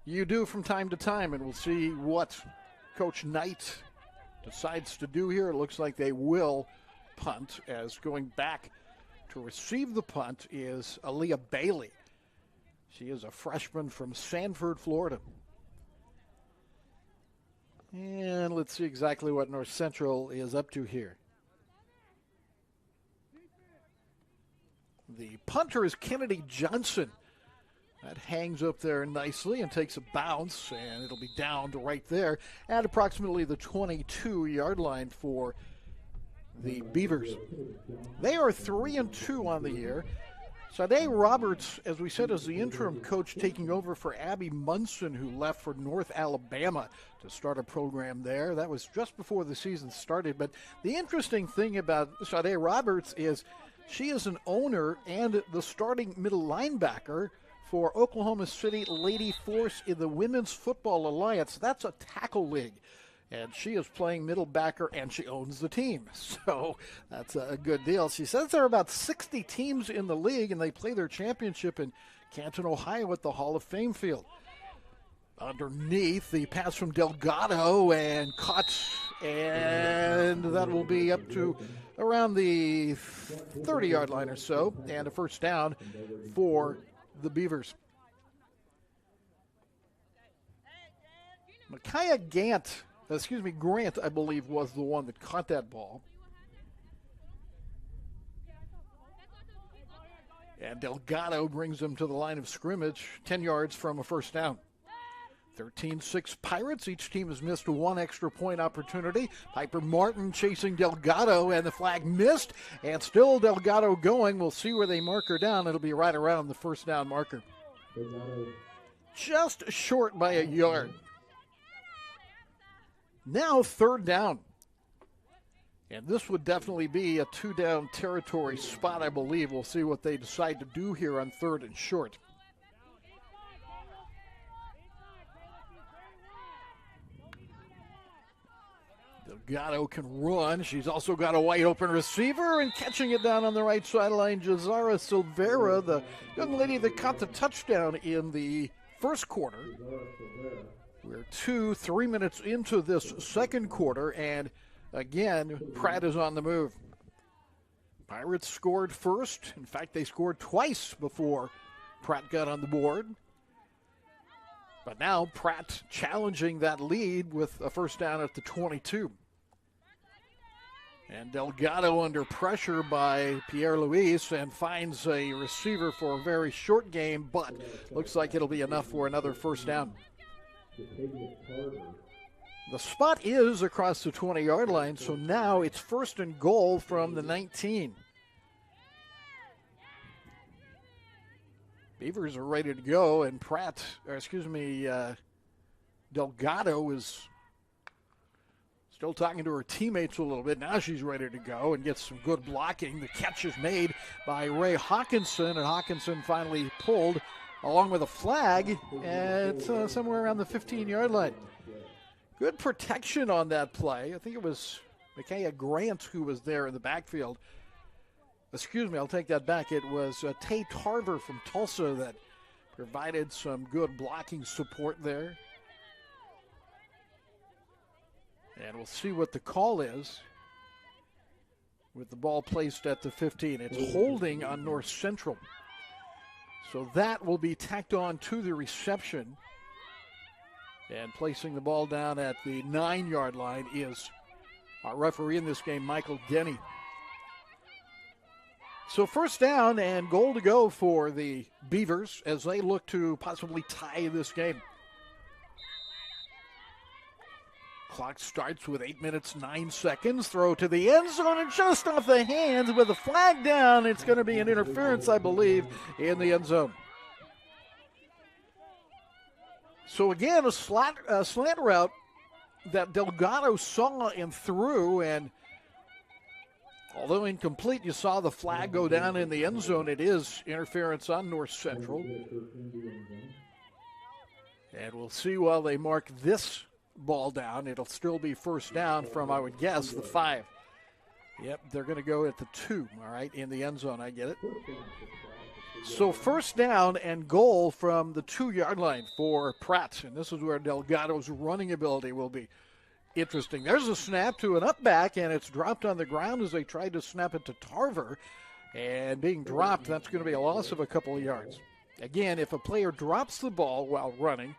you do from time to time, and we'll see what Coach Knight decides to do here. It looks like they will punt, as going back to receive the punt is Aaliyah Bailey. She is a freshman from Sanford, Florida. And let's see exactly what North Central is up to here. The punter is Kennedy Johnson. That hangs up there nicely and takes a bounce, and it'll be down to right there at approximately the 22-yard line for the Beavers. They are 3-2 on the year. Sade Roberts, as we said, is the interim coach, taking over for Abby Munson, who left for North Alabama to start a program there. That was just before the season started. But the interesting thing about Sade Roberts is she is an owner and the starting middle linebacker for Oklahoma City Lady Force in the Women's Football Alliance. That's a tackle league. And she is playing middle backer, and she owns the team. So that's a good deal. She says there are about 60 teams in the league, and they play their championship in Canton, Ohio at the Hall of Fame field. Underneath, the pass from Delgado and caught, and that will be up to around the 30-yard line or so, and a first down for the Beavers. Micaiah Grant, I believe, was the one that caught that ball. And Delgado brings them to the line of scrimmage, 10 yards from a first down. 13-6 Pirates. Each team has missed one extra point opportunity. Piper Martin chasing Delgado, and the flag missed. And still Delgado going. We'll see where they mark her down. It'll be right around the first down marker. Just short by a yard. Now third down. And this would definitely be a two-down territory spot, I believe. We'll see what they decide to do here on third and short. Delgado can run. She's also got a wide open receiver, and catching it down on the right sideline, Jazara Silvera, the young lady that caught the touchdown in the first quarter. We're 3 minutes into this second quarter, and again, Pratt is on the move. Pirates scored first. In fact, they scored twice before Pratt got on the board. But now Pratt challenging that lead with a first down at the 22. And Delgado under pressure by Pierre Luis and finds a receiver for a very short game, but looks like it'll be enough for another first down. The spot is across the 20-yard line, so now it's first and goal from the 19. Beavers are ready to go, and Delgado is still talking to her teammates a little bit. Now she's ready to go and gets some good blocking. The catch is made by Ray Hawkinson, and Hawkinson finally pulled along with a flag at somewhere around the 15-yard line. Good protection on that play. I think it was Micaiah Grant who was there in the backfield. I'll take that back. It was Tay Tarver from Tulsa that provided some good blocking support there. And we'll see what the call is with the ball placed at the 15. It's holding on North Central. So that will be tacked on to the reception. And placing the ball down at the 9-yard line is our referee in this game, Michael Denny. So first down and goal to go for the Beavers as they look to possibly tie this game. Clock starts with 8 minutes, 9 seconds. Throw to the end zone and just off the hands with a flag down. It's going to be an interference, I believe, in the end zone. So again, a slant route that Delgado saw and threw, and although incomplete, you saw the flag go down in the end zone. It is interference on North Central. And we'll see while they mark this ball down. It'll still be first down from, I would guess, the 5. Yep, they're going to go at the 2, all right, in the end zone. I get it. So first down and goal from the 2-yard line for Pratt. And this is where Delgado's running ability will be interesting. There's a snap to an up back, and it's dropped on the ground as they tried to snap it to Tarver. And being dropped, that's going to be a loss of a couple of yards. Again, if a player drops the ball while running,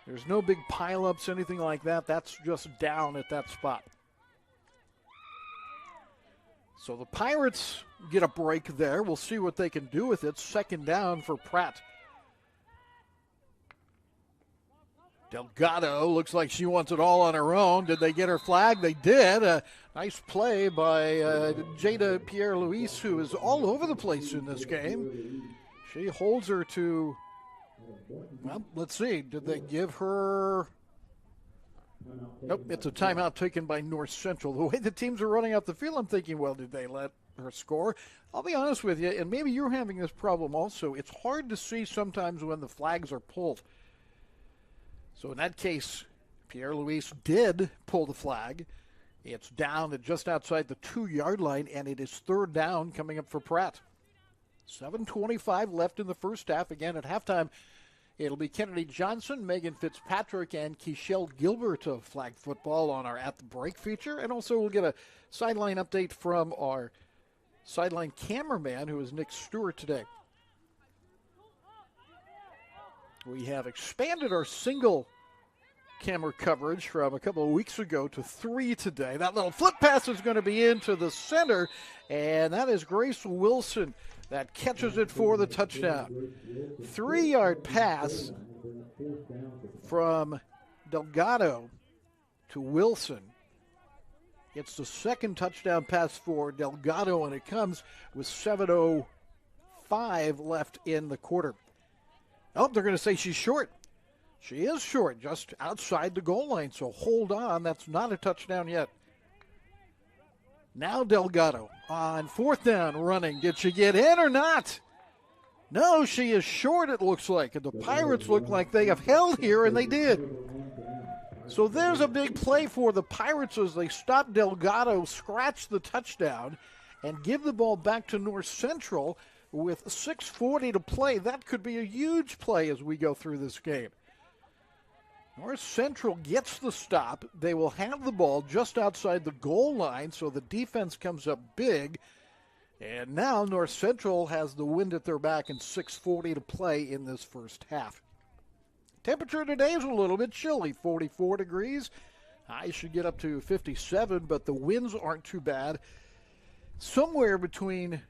there's no big pileups, anything like that. That's just down at that spot. So the Pirates get a break there. We'll see what they can do with it. Second down for Pratt. Delgado looks like she wants it all on her own. Did they get her flag? They did. A nice play by Jada Pierre-Louis, who is all over the place in this game. She holds her to, well, let's see. Did they give her? Nope, it's a timeout taken by North Central. The way the teams are running out the field, I'm thinking, well, did they let her score? I'll be honest with you, and maybe you're having this problem also. It's hard to see sometimes when the flags are pulled. So in that case, Pierre-Louis did pull the flag. It's down at just outside the 2-yard line, and it is third down coming up for Pratt. 7:25 left in the first half. Again, at halftime, it'll be Kennedy Johnson, Megan Fitzpatrick, and Keishelle Gilbert of flag football on our At the Break feature. And also we'll get a sideline update from our sideline cameraman, who is Nick Stewart today. We have expanded our single camera coverage from a couple of weeks ago to 3 today. That little flip pass is going to be into the center, and that is Grace Wilson that catches it for the touchdown. 3-yard pass from Delgado to Wilson. It's the second touchdown pass for Delgado, and it comes with 7:05 left in the quarter. Oh, they're going to say she's short. She is short, just outside the goal line, so hold on. That's not a touchdown yet. Now Delgado on fourth down running. Did she get in or not? No, she is short, it looks like. And the Pirates look like they have held here, and they did. So there's a big play for the Pirates as they stop Delgado, scratch the touchdown, and give the ball back to North Central with 6:40 to play. That could be a huge play as we go through this game. North Central gets the stop. They will have the ball just outside the goal line, so the defense comes up big. And now North Central has the wind at their back and 6:40 to play in this first half. Temperature today is a little bit chilly, 44 degrees. Highs should get up to 57, but the winds aren't too bad. Somewhere between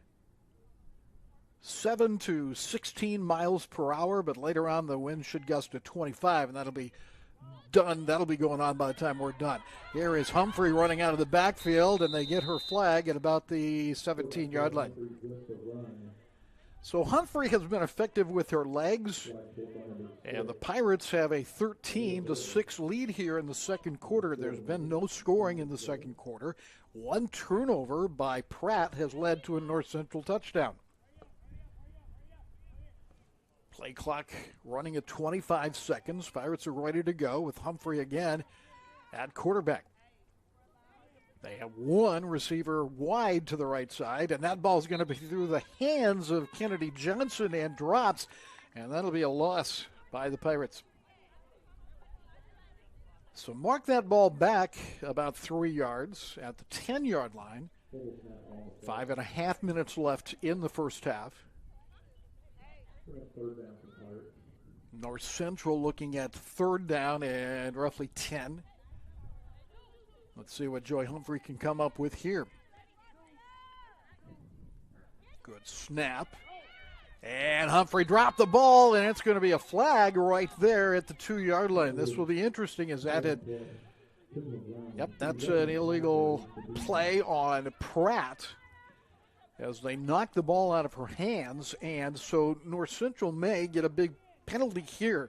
7 to 16 miles per hour, but later on the wind should gust to 25, and that'll be done. That'll be going on by the time we're done. Here is Humphrey running out of the backfield, and they get her flag at about the 17-yard line. So Humphrey has been effective with her legs, and the Pirates have a 13-6 lead here in the second quarter. There's been no scoring in the second quarter. One turnover by Pratt has led to a North Central touchdown. Play clock running at 25 seconds. Pirates are ready to go with Humphrey again at quarterback. They have one receiver wide to the right side, and that ball's going to be through the hands of Kennedy Johnson and drops, and that'll be a loss by the Pirates. So mark that ball back about 3 yards at the 10-yard line. 5.5 minutes left in the first half. North Central looking at third down and roughly 10. Let's see what Joy Humphrey can come up with here. Good snap. And Humphrey dropped the ball, and it's going to be a flag right there at the 2-yard line. This will be interesting as that had... Yep, that's an illegal play on Pratt as they knock the ball out of her hands, and so North Central may get a big penalty here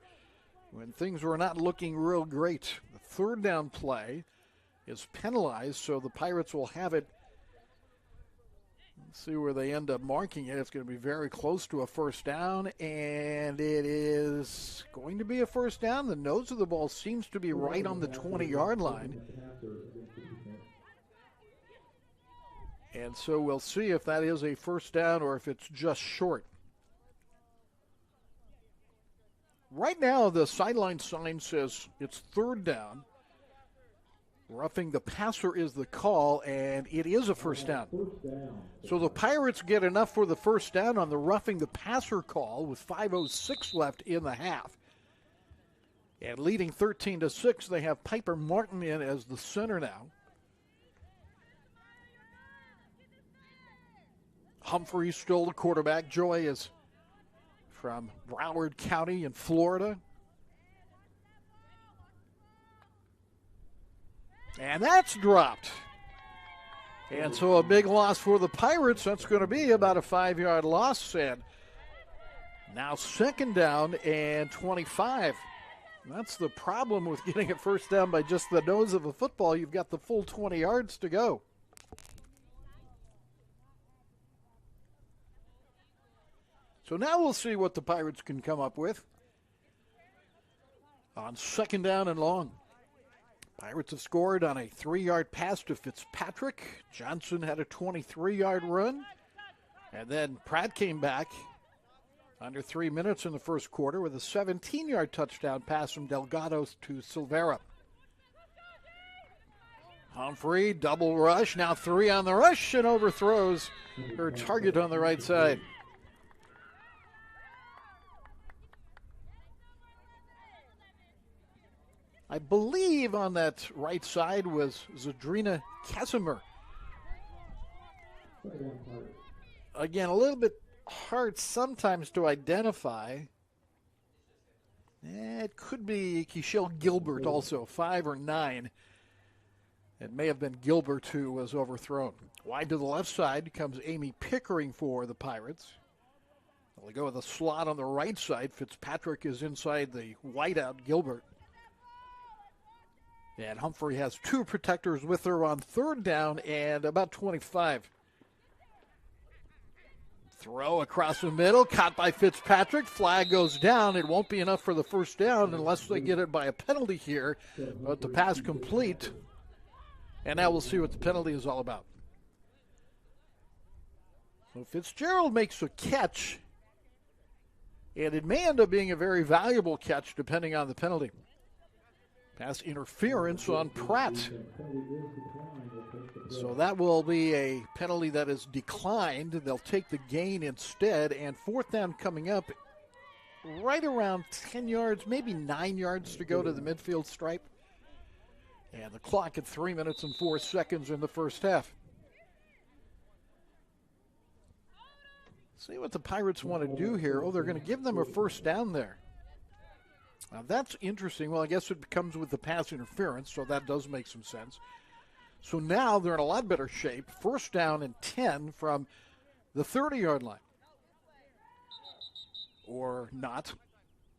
when things were not looking real great. The third down play is penalized, so the Pirates will have it. Let's see where they end up marking it. It's going to be very close to a first down, and it is going to be a first down. The nose of the ball seems to be right on the 20-yard line. And so we'll see if that is a first down or if it's just short. Right now, the sideline sign says it's 3rd down. Roughing the passer is the call, and it is a first down. So the Pirates get enough for the first down on the roughing the passer call with 5:06 left in the half. And leading 13-6, they have Piper Martin in as the center now. Humphrey still the quarterback. Joy is from Broward County in Florida. And that's dropped. And so a big loss for the Pirates. That's going to be about a 5-yard loss. And now 2nd down and 25. That's the problem with getting a first down by just the nose of a football. You've got the full 20 yards to go. So now we'll see what the Pirates can come up with on 2nd down and long. Pirates have scored on a 3-yard pass to Fitzpatrick. Johnson had a 23-yard run. And then Pratt came back under 3 minutes in the first quarter with a 17-yard touchdown pass from Delgado to Silvera. Humphrey, double rush, now 3 on the rush, and overthrows her target on the right side. I believe on that right side was Zadrina Casimir. Again, a little bit hard sometimes to identify. It could be Kishel Gilbert also, 5 or 9. It may have been Gilbert who was overthrown. Wide to the left side comes Amy Pickering for the Pirates. They go with a slot on the right side. Fitzpatrick is inside the wideout Gilbert. And Humphrey has 2 protectors with her on 3rd down and about 25. Throw across the middle, caught by Fitzpatrick. Flag goes down. It won't be enough for the first down unless they get it by a penalty here. But the pass complete. And now we'll see what the penalty is all about. So Fitzgerald makes a catch. And it may end up being a very valuable catch depending on the penalty. Pass interference on Pratt. So that will be a penalty that is declined. They'll take the gain instead. And 4th down coming up right around 10 yards, maybe 9 yards to go to the midfield stripe. And the clock at 3 minutes and 4 seconds in the first half. See what the Pirates want to do here. Oh, they're going to give them a first down there. Now that's interesting. Well, I guess it comes with the pass interference, so that does make some sense. So now they're in a lot better shape. 1st down and 10 from the 30-yard line. Or not.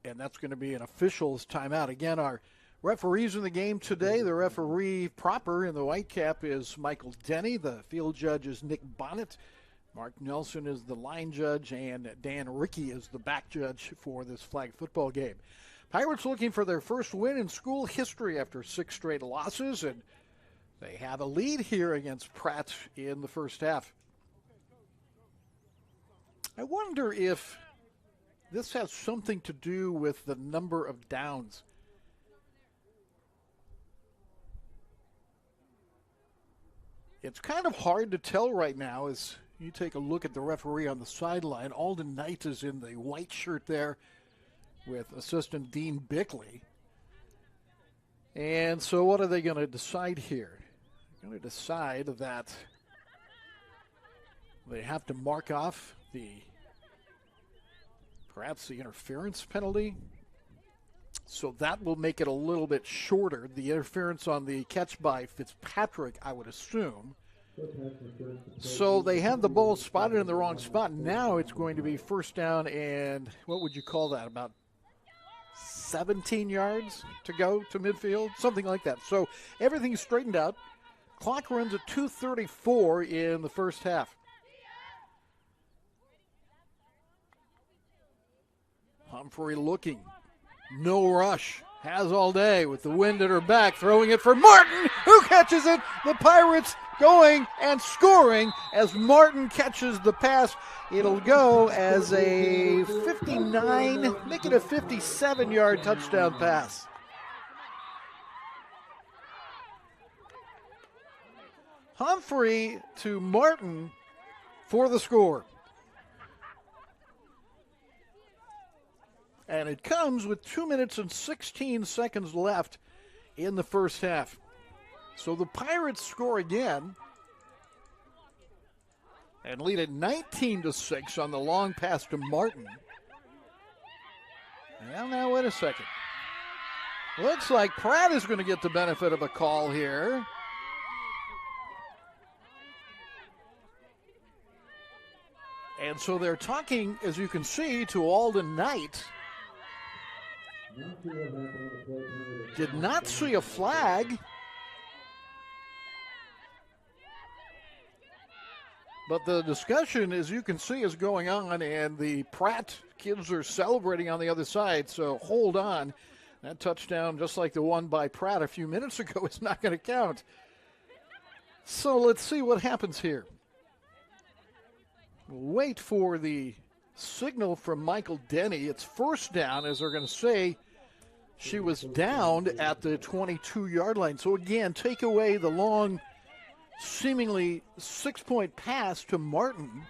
And that's going to be an official's timeout. Again, our referees in the game today, the referee proper in the white cap is Michael Denny. The field judge is Nick Bonnet. Mark Nelson is the line judge, and Dan Rickey is the back judge for this flag football game. Pirates looking for their first win in school history after 6 straight losses, and they have a lead here against Pratt in the first half. I wonder if this has something to do with the number of downs. It's kind of hard to tell right now as you take a look at the referee on the sideline. Alden Knight is in the white shirt there with assistant Dean Bickley. And so what are they going to decide here? They're going to decide that they have to mark off perhaps the interference penalty. So that will make it a little bit shorter. The interference on the catch by Fitzpatrick, I would assume. So they had the ball spotted in the wrong spot. Now it's going to be 1st down and what would you call that? About 17 yards to go to midfield, something like that. So everything's straightened out. Clock runs at 2:34 in the first half. Humphrey looking. No rush. Has all day with the wind at her back, throwing it for Martin, who catches it. The Pirates going and scoring as Martin catches the pass. It'll go as a 59, make it a 57-yard touchdown pass. Humphrey to Martin for the score. And it comes with 2 minutes and 16 seconds left in the first half. So the Pirates score again and lead at 19-6 on the long pass to Martin. Well, now wait a second. Looks like Pratt is going to get the benefit of a call here. And so they're talking, as you can see, to Alden Knight. Did not see a flag. But the discussion, as you can see, is going on, and the Pratt kids are celebrating on the other side, so hold on. That touchdown, just like the one by Pratt a few minutes ago, is not going to count. So let's see what happens here. Wait for the signal from Michael Denny. It's first down, as they're going to say she was downed at the 22-yard line. So again, take away the long, seemingly 6-point pass to Martin.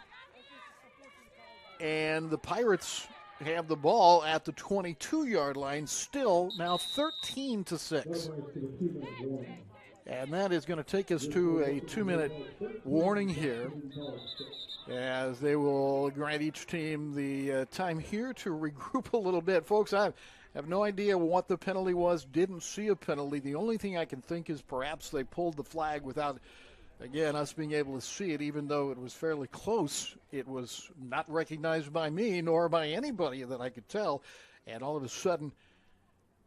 And the Pirates have the ball at the 22-yard line, still now 13-6. And that is going to take us to a 2-minute warning here, as they will grant each team the time here to regroup a little bit. Folks, I have no idea what the penalty was, didn't see a penalty. The only thing I can think is perhaps they pulled the flag without, again, us being able to see it, even though it was fairly close. It was not recognized by me nor by anybody that I could tell. And all of a sudden,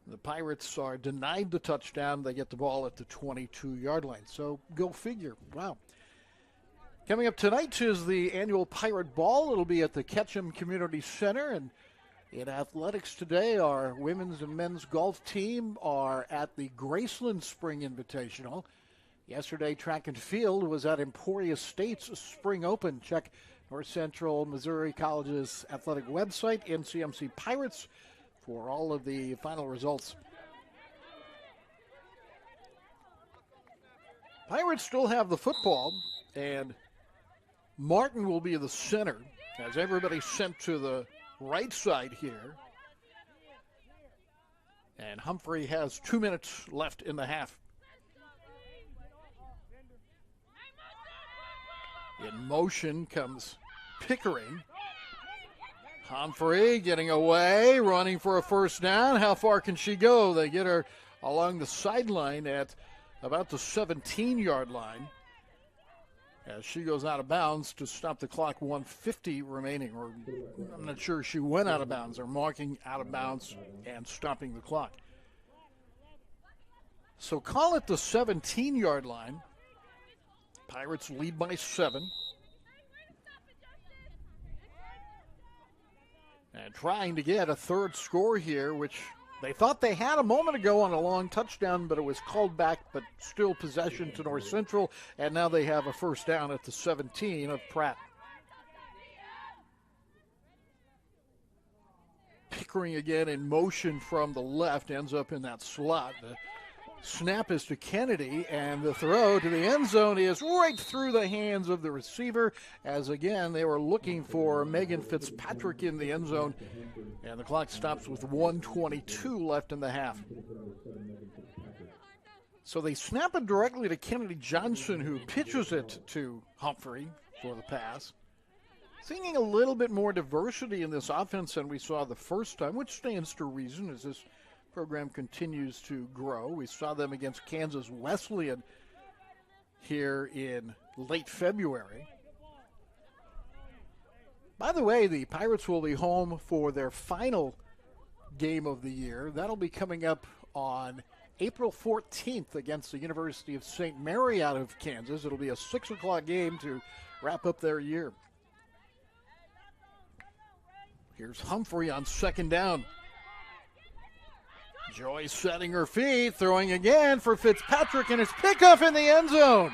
the Pirates are denied the touchdown. They get the ball at the 22-yard line. So go figure. Wow. Coming up tonight is the annual Pirate Ball. It'll be at the Ketchum Community Center. And in athletics today, our women's and men's golf team are at the Graceland Spring Invitational. Yesterday, track and field was at Emporia State's Spring Open. Check North Central Missouri College's athletic website, NCMC Pirates, for all of the final results. Pirates still have the football, and Martin will be the center as everybody's sent to the right side here. And Humphrey has 2 minutes left in the half. In motion comes Pickering. Humphrey getting away, running for a first down. How far can she go? They get her along the sideline at about the 17-yard line as she goes out of bounds to stop the clock. 1:50 remaining, or I'm not sure she went out of bounds. They're marking out of bounds and stopping the clock. So call it the 17-yard line. Pirates lead by 7. And trying to get a third score here, which they thought they had a moment ago on a long touchdown, but it was called back, but still possession to North Central, and now they have a first down at the 17 of Pratt. Pickering again in motion from the left, ends up in that slot. The snap is to Kennedy, and the throw to the end zone is right through the hands of the receiver, as again they were looking for Megan Fitzpatrick in the end zone, and the clock stops with 1:22 left in the half. So they snap it directly to Kennedy Johnson, who pitches it to Humphrey for the pass. Seeing a little bit more diversity in this offense than we saw the first time, which stands to reason as this program continues to grow. We saw them against Kansas Wesleyan here in late February. By the way, the Pirates will be home for their final game of the year. That'll be coming up on April 14th against the University of St. Mary out of Kansas. It'll be a 6 o'clock game to wrap up their year. Here's Humphrey on second down. Joy setting her feet, throwing again for Fitzpatrick, and it's pickoff in the end zone.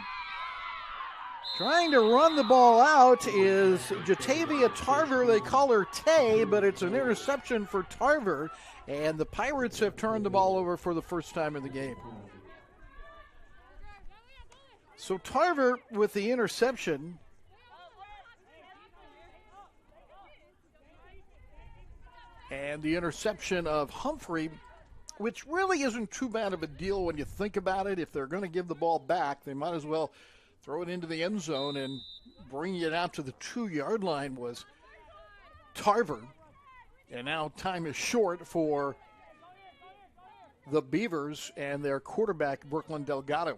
Trying to run the ball out is Jatavia Tarver. They call her Tay, but it's an interception for Tarver, and the Pirates have turned the ball over for the first time in the game. So Tarver with the interception. And the interception of Humphrey, which really isn't too bad of a deal when you think about it. If they're going to give the ball back, they might as well throw it into the end zone, and bringing it out to the 2-yard line was Tarver. And now time is short for the Beavers and their quarterback, Brooklyn Delgado.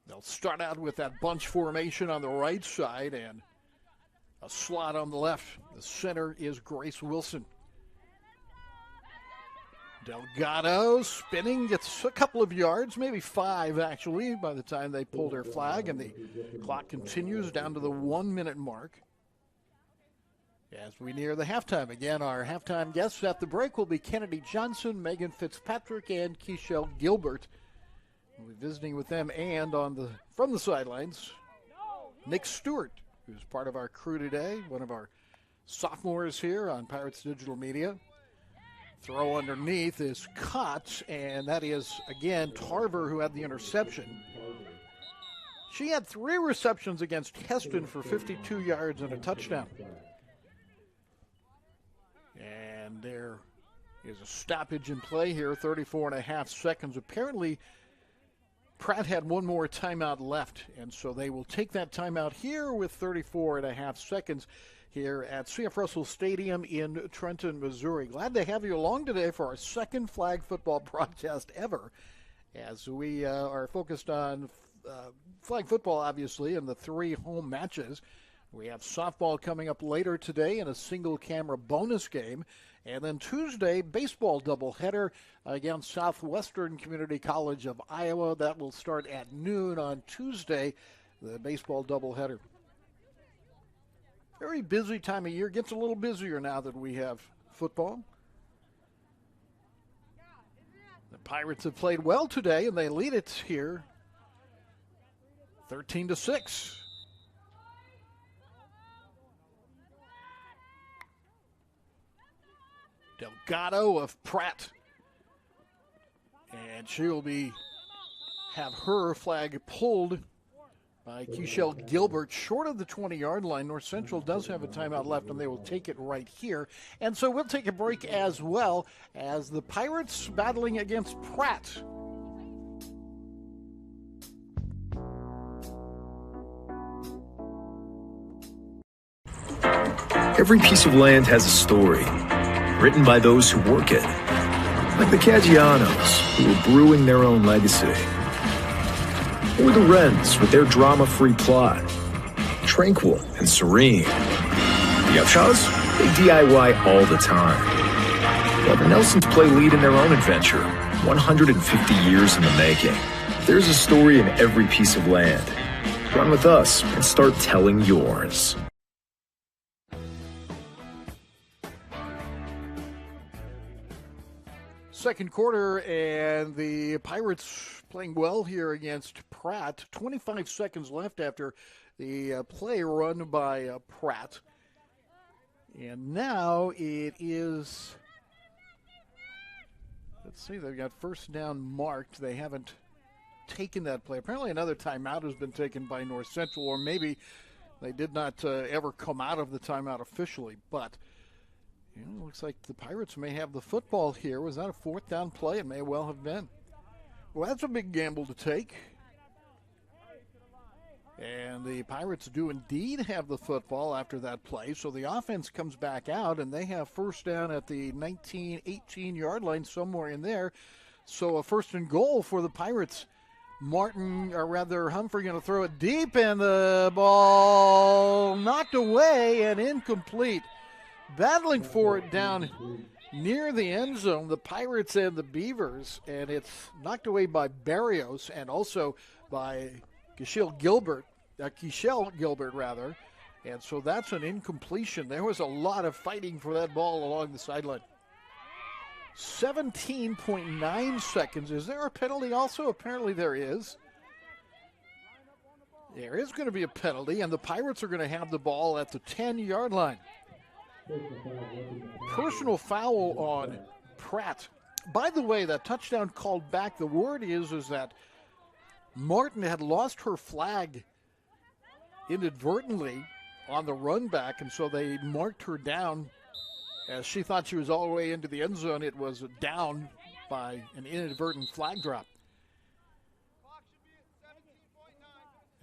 They'll start out with that bunch formation on the right side and a slot on the left. The center is Grace Wilson. Delgado spinning, gets a couple of yards, maybe 5 actually, by the time they pull their flag, and the clock continues down to the 1-minute mark. As we near the halftime, again, our halftime guests at the break will be Kennedy Johnson, Megan Fitzpatrick, and Keishel Gilbert. We'll be visiting with them, and from the sidelines, Nick Stewart, who's part of our crew today, one of our sophomores here on Pirates Digital Media. Throw underneath is caught, and that is, again, Tarver who had the interception. She had 3 receptions against Heston for 52 yards and a touchdown. And there is a stoppage in play here, 34.5 seconds. Apparently, Pratt had one more timeout left, and so they will take that timeout here with 34.5 seconds here at C.F. Russell Stadium in Trenton, Missouri. Glad to have you along today for our second flag football broadcast ever, as we are focused on flag football, obviously, and the 3 home matches. We have softball coming up later today in a single-camera bonus game. And then Tuesday, baseball doubleheader against Southwestern Community College of Iowa. That will start at noon on Tuesday, the baseball doubleheader. Very busy time of year. Gets a little busier now that we have football. The Pirates have played well today, and they lead it here 13-6. Delgado of Pratt. And she will have her flag pulled by Keishel Gilbert short of the 20-yard line. North Central does have a timeout left, and they will take it right here. And so we'll take a break as well as the Pirates battling against Pratt. Every piece of land has a story, written by those who work it, like the Caggianos, who are brewing their own legacy. Or the Reds with their drama-free plot, tranquil and serene. The Upshaws, they DIY all the time. While the Nelsons play lead in their own adventure, 150 years in the making. There's a story in every piece of land. Run with us and start telling yours. Second quarter, and the Pirates playing well here against Pratt. 25 seconds left after the play run by Pratt. And now it is, let's see, they've got first down marked. They haven't taken that play. Apparently another timeout has been taken by North Central, or maybe they did not ever come out of the timeout officially, but looks like the Pirates may have the football here. Was that a 4th down play? It may well have been. Well, that's a big gamble to take. And the Pirates do indeed have the football after that play. So the offense comes back out, and they have first down at the 19, 18-yard line, somewhere in there. So a first and goal for the Pirates. Humphrey going to throw it deep, and the ball knocked away and incomplete. Battling for it down near the end zone, the Pirates and the Beavers, and it's knocked away by Barrios and also by Keishel Gilbert, and so that's an incompletion. There was a lot of fighting for that ball along the sideline. 17.9 seconds. Is there a penalty also? Apparently there is. There is going to be a penalty, and the Pirates are going to have the ball at the 10-yard line. Personal foul on Pratt. By the way, that touchdown called back, the word is that Martin had lost her flag inadvertently on the run back, and so they marked her down as she thought she was all the way into the end zone. It was down by an inadvertent flag drop.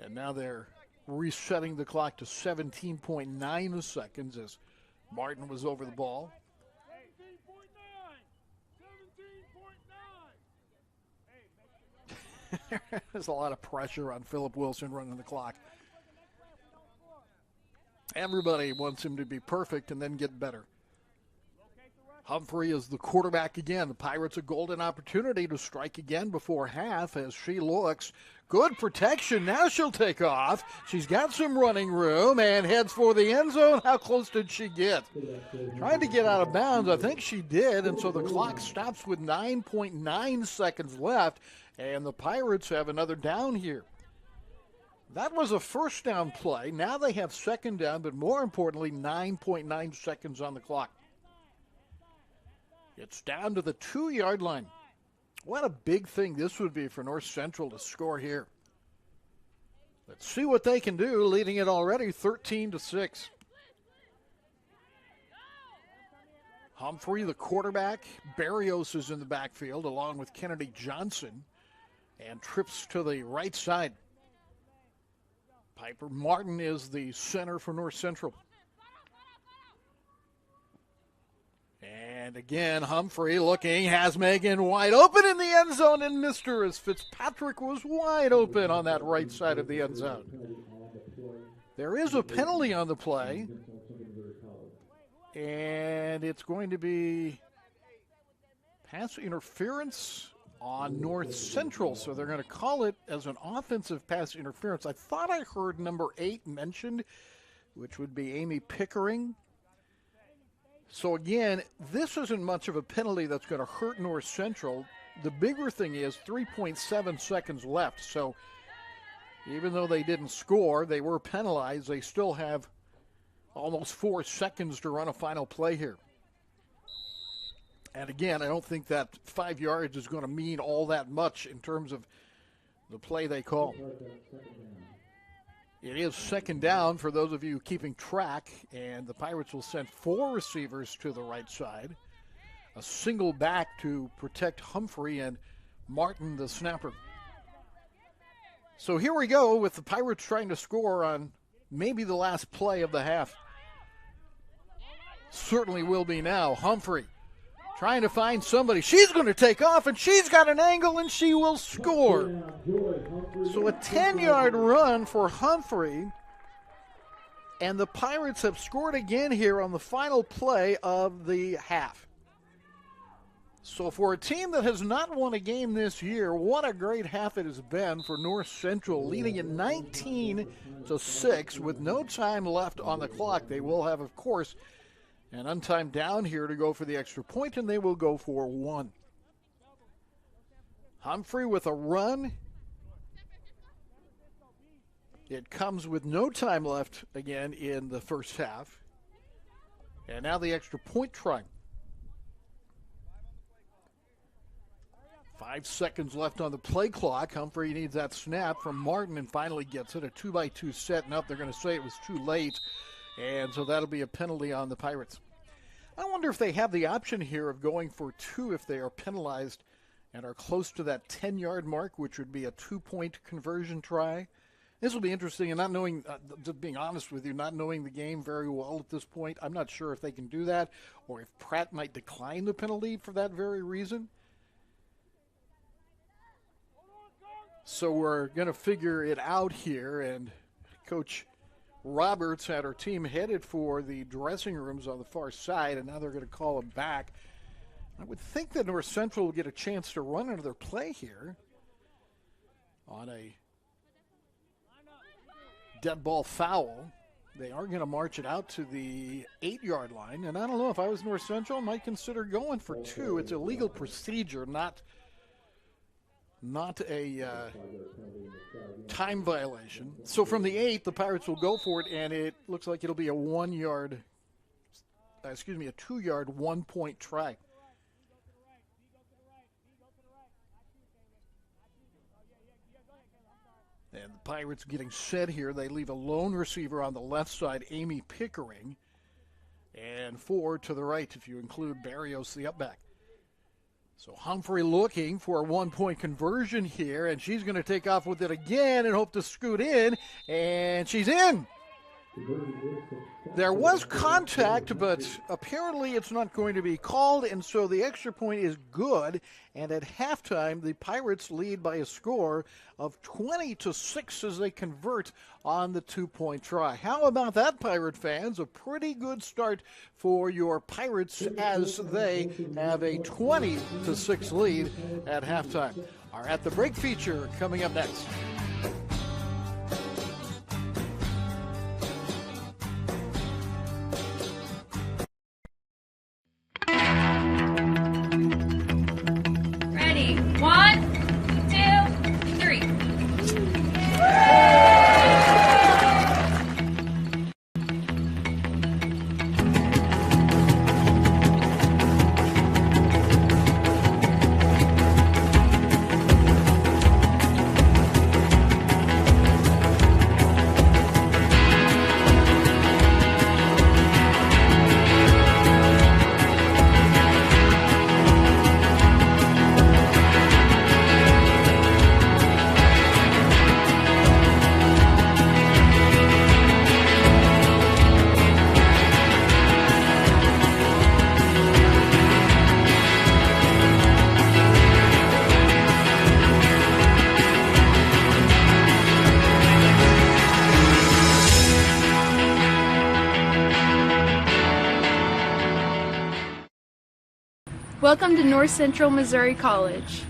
And now they're resetting the clock to 17.9 seconds as Martin was over the ball. There's a lot of pressure on Philip Wilson running the clock. Everybody wants him to be perfect and then get better. Humphrey is the quarterback again. The Pirates a golden opportunity to strike again before half as she looks. Good protection. Now she'll take off. She's got some running room and heads for the end zone. How close did she get? Trying to get out of bounds. I think she did. And so the clock stops with 9.9 seconds left. And the Pirates have another down here. That was a first down play. Now they have second down, but more importantly, 9.9 seconds on the clock. It's down to the 2-yard line. What a big thing this would be for North Central to score here. Let's see what they can do, leading it already 13-6. Humphrey, the quarterback. Barrios is in the backfield along with Kennedy Johnson and trips to the right side. Piper Martin is the center for North Central. And again, Humphrey looking, has Megan wide open in the end zone and missed her as Fitzpatrick was wide open on that right side of the end zone. There is a penalty on the play, and it's going to be pass interference on North Central, so they're going to call it as an offensive pass interference. I thought I heard number 8 mentioned, which would be Amy Pickering. So again, this isn't much of a penalty that's going to hurt North Central. The bigger thing is 3.7 seconds left. So even though they didn't score, they were penalized. They still have almost 4 seconds to run a final play here. And again, I don't think that 5 yards is going to mean all that much in terms of the play they call. It is second down for those of you keeping track, and the Pirates will send 4 receivers to the right side, a single back to protect Humphrey and Martin, the snapper. So here we go with the Pirates trying to score on maybe the last play of the half. Certainly will be now. Humphrey trying to find somebody. She's going to take off, and she's got an angle, and she will score. So a 10-yard run for Humphrey, and the Pirates have scored again here on the final play of the half. So for a team that has not won a game this year, what a great half it has been for North Central, leading at 19-6 with no time left on the clock. They will have, of course, an untimed down here to go for the extra point, and they will go for 1. Humphrey with a run. It comes with no time left again in the first half. And now the extra point try. 5 seconds left on the play clock. Humphrey needs that snap from Martin and finally gets it. A 2-by-2 set. Nope, they're going to say it was too late. And so that'll be a penalty on the Pirates. I wonder if they have the option here of going for 2 if they are penalized and are close to that 10-yard mark, which would be a 2-point conversion try. This will be interesting, and not knowing, just being honest with you, not knowing the game very well at this point, I'm not sure if they can do that or if Pratt might decline the penalty for that very reason. So we're going to figure it out here, and Coach Roberts had her team headed for the dressing rooms on the far side, and now they're going to call them back. I would think that North Central will get a chance to run another play here on a dead ball foul. They are going to march it out to the 8-yard line, and I don't know if I was North Central, I might consider going for 2. It's a legal procedure, not not a time violation. So from the 8, the Pirates will go for it, and it looks like it'll be a 2-yard 1-point try. And the Pirates getting set here. They leave a lone receiver on the left side, Amy Pickering, and 4 to the right if you include Barrios, the up back. So Humphrey looking for a 1-point conversion here, and she's going to take off with it again and hope to scoot in, and she's in. There was contact, but apparently it's not going to be called, and so the extra point is good. And at halftime, the Pirates lead by a score of 20-6 as they convert on the 2-point try. How about that, Pirate fans? A pretty good start for your Pirates as they have a 20-6 lead at halftime. Our At the Break feature coming up next. Ready? 1, 2, 3. Welcome to North Central Missouri College.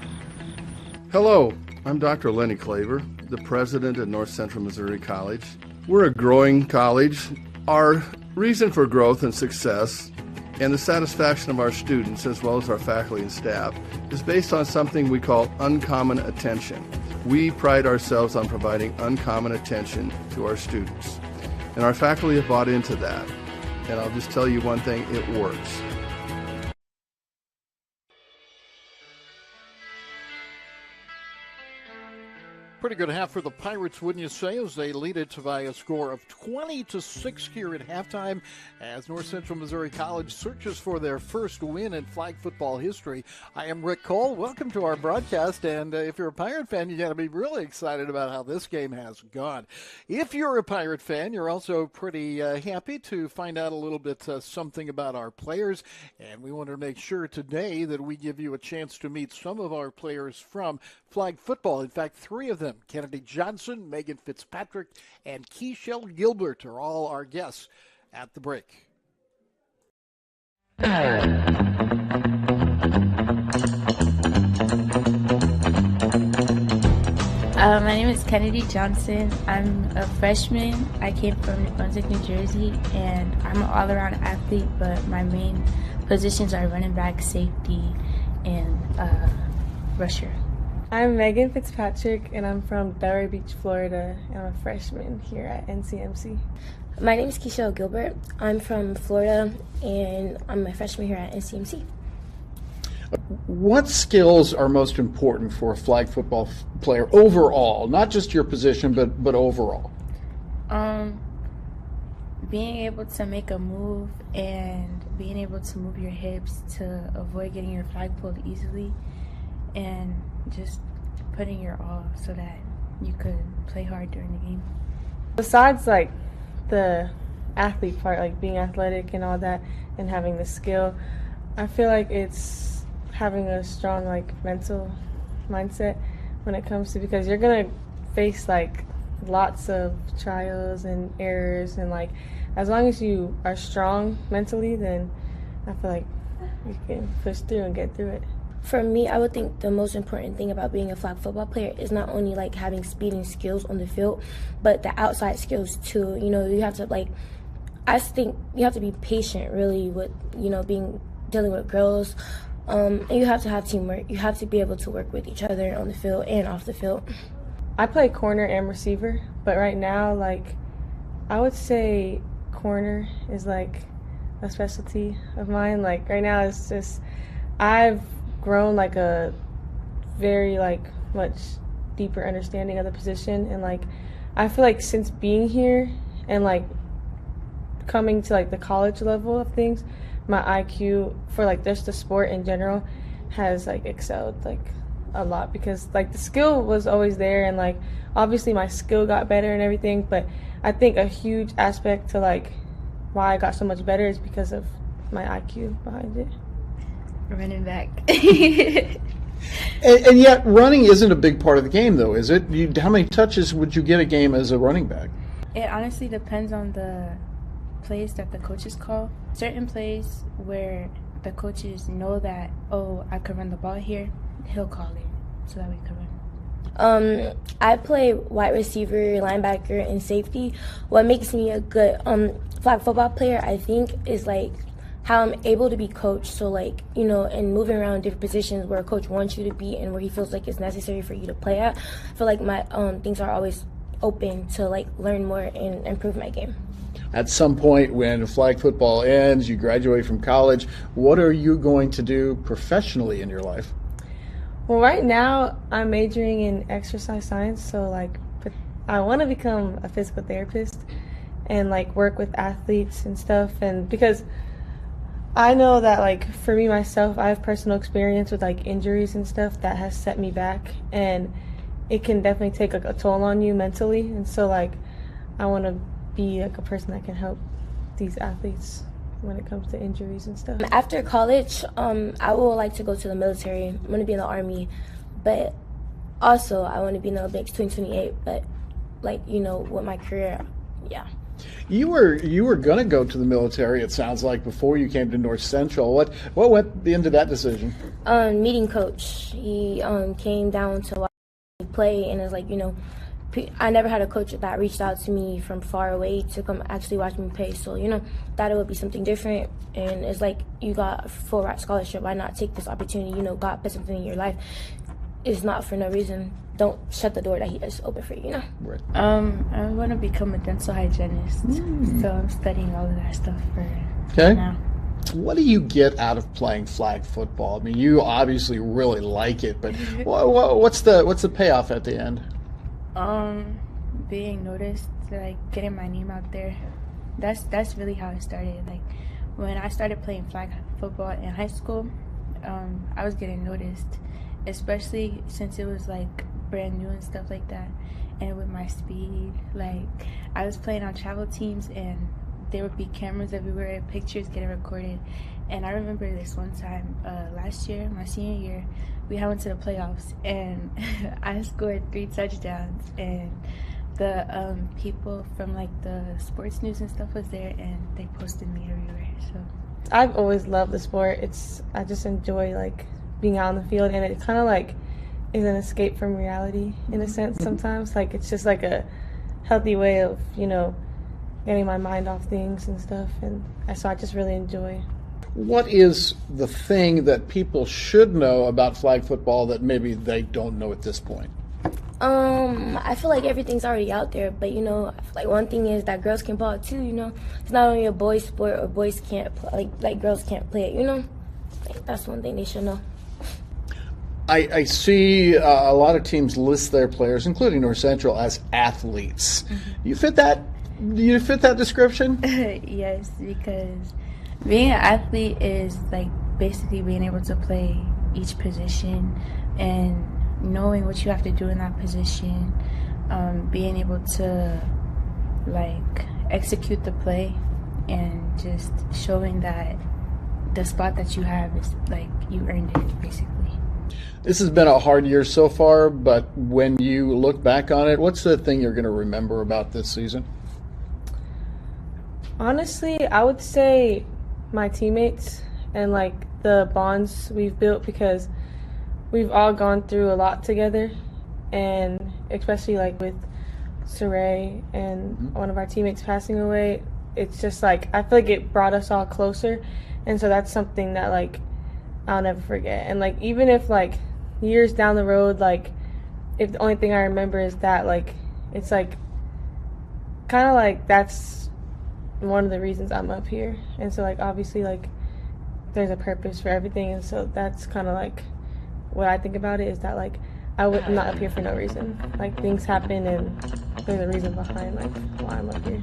Hello, I'm Dr. Lenny Claver, the president at North Central Missouri College. We're a growing college. Our reason for growth and success and the satisfaction of our students, as well as our faculty and staff, is based on something we call uncommon attention. We pride ourselves on providing uncommon attention to our students, and our faculty have bought into that. And I'll just tell you one thing, it works. Pretty good half for the Pirates, wouldn't you say, as they lead it by a score of 20-6 here at halftime as North Central Missouri College searches for their first win in flag football history. I am Rick Cole. Welcome to our broadcast, and if you're a Pirate fan, you got to be really excited about how this game has gone. If you're a Pirate fan, you're also pretty happy to find out a little bit something about our players, and we want to make sure today that we give you a chance to meet some of our players from flag football. In fact, 3 of them, Kennedy Johnson, Megan Fitzpatrick, and Keishel Gilbert, are all our guests at the break. My name is Kennedy Johnson. I'm a freshman. I came from New Brunswick, New Jersey, and I'm an all-around athlete, but my main positions are running back, safety, and rusher. I'm Megan Fitzpatrick, and I'm from Delray Beach, Florida, and I'm a freshman here at NCMC. My name is Keishel Gilbert. I'm from Florida, and I'm a freshman here at NCMC. What skills are most important for a flag football player overall? Not just your position, but overall. Being able to make a move and being able to move your hips to avoid getting your flag pulled easily, and just putting your all so that you could play hard during the game. Besides like the athlete part, like being athletic and all that and having the skill, I feel like it's having a strong like mental mindset when it comes to, because you're gonna face like lots of trials and errors, and like as long as you are strong mentally, then I feel like you can push through and get through it. For me, I would think the most important thing about being a flag football player is not only like having speed and skills on the field, but the outside skills too. You know, you have to I think you have to be patient really with, dealing with girls And you have to have teamwork. You have to be able to work with each other on the field and off the field. I play corner and receiver, but right now, like, I would say corner is like a specialty of mine. Like right now, it's just I've grown like a very like much deeper understanding of the position, and like I feel like since being here and like coming to like the college level of things, my IQ for like just the sport in general has like excelled like a lot, because like the skill was always there, and like obviously my skill got better and everything, but I think a huge aspect to like why I got so much better is because of my IQ behind it. Running back. And yet running isn't a big part of the game, though, is it? How many touches would you get a game as a running back? It honestly depends on the plays that the coaches call. Certain plays where the coaches know that, oh, I could run the ball here, he'll call it so that we can run. I play wide receiver, linebacker, and safety. What makes me a good flag football player, I think, is like how I'm able to be coached. So like, you know, and moving around different positions where a coach wants you to be and where he feels like it's necessary for you to play at. I feel like my things are always open to like learn more and improve my game. At some point when flag football ends, you graduate from college, what are you going to do professionally in your life? Well, right now I'm majoring in exercise science, so like I want to become a physical therapist and like work with athletes and stuff, and because I know that like for me myself, I have personal experience with like injuries and stuff that has set me back, and it can definitely take like a toll on you mentally, and so like I want to be like a person that can help these athletes when it comes to injuries and stuff. After college, I would like to go to the military. I want to be in the Army, but also I want to be in the Olympics 2028. But like, you know, with my career, yeah. You were going to go to the military, it sounds like, before you came to North Central. What went into that decision? Meeting coach. He came down to watch me play, and it's like, you know, I never had a coach that reached out to me from far away to come actually watch me play. So, you know, thought it would be something different. And it's like, you got a full ride scholarship. Why not take this opportunity? You know, God put something in your life. It's not for no reason. Don't shut the door that He has open for you, you know? Right. I want to become a dental hygienist. So I'm studying all of that stuff for now. What do you get out of playing flag football? I mean, you obviously really like it, but what's the payoff at the end? Being noticed, like getting my name out there. That's really how it started. Like when I started playing flag football in high school, I was getting noticed, especially since it was like brand new and stuff like that. And with my speed, like I was playing on travel teams, and there would be cameras everywhere, pictures getting recorded. And I remember this one time last year, my senior year, we went to the playoffs, and I scored 3 touchdowns, and the people from like the sports news and stuff was there, and they posted me everywhere. So I've always loved the sport. I just enjoy like being out on the field, and it kind of like is an escape from reality in a sense sometimes. Like it's just like a healthy way of, you know, getting my mind off things and stuff, and so I just really enjoy. What is the thing that people should know about flag football that maybe they don't know at this point? I feel like everything's already out there, but you know, I feel like one thing is that girls can ball too. You know, it's not only a boys' sport, or boys can't play, like girls can't play it. You know, like, that's one thing they should know. I see a lot of teams list their players, including North Central, as athletes. Mm-hmm. Do you fit that description? Yes, because being an athlete is like basically being able to play each position and knowing what you have to do in that position, being able to like execute the play, and just showing that the spot that you have is like you earned it basically. This has been a hard year so far, but when you look back on it, what's the thing you're going to remember about this season? Honestly, I would say my teammates and like the bonds we've built, because we've all gone through a lot together, and especially like with Saray and one of our teammates passing away, it's just like I feel like it brought us all closer, and so that's something that like I'll never forget. And like even if like years down the road, like if the only thing I remember is that, like it's like kind of like that's one of the reasons I'm up here. And so like obviously like there's a purpose for everything, and so that's kind of like what I think about it, is that like I'm not up here for no reason. Like things happen and there's a reason behind like why I'm up here.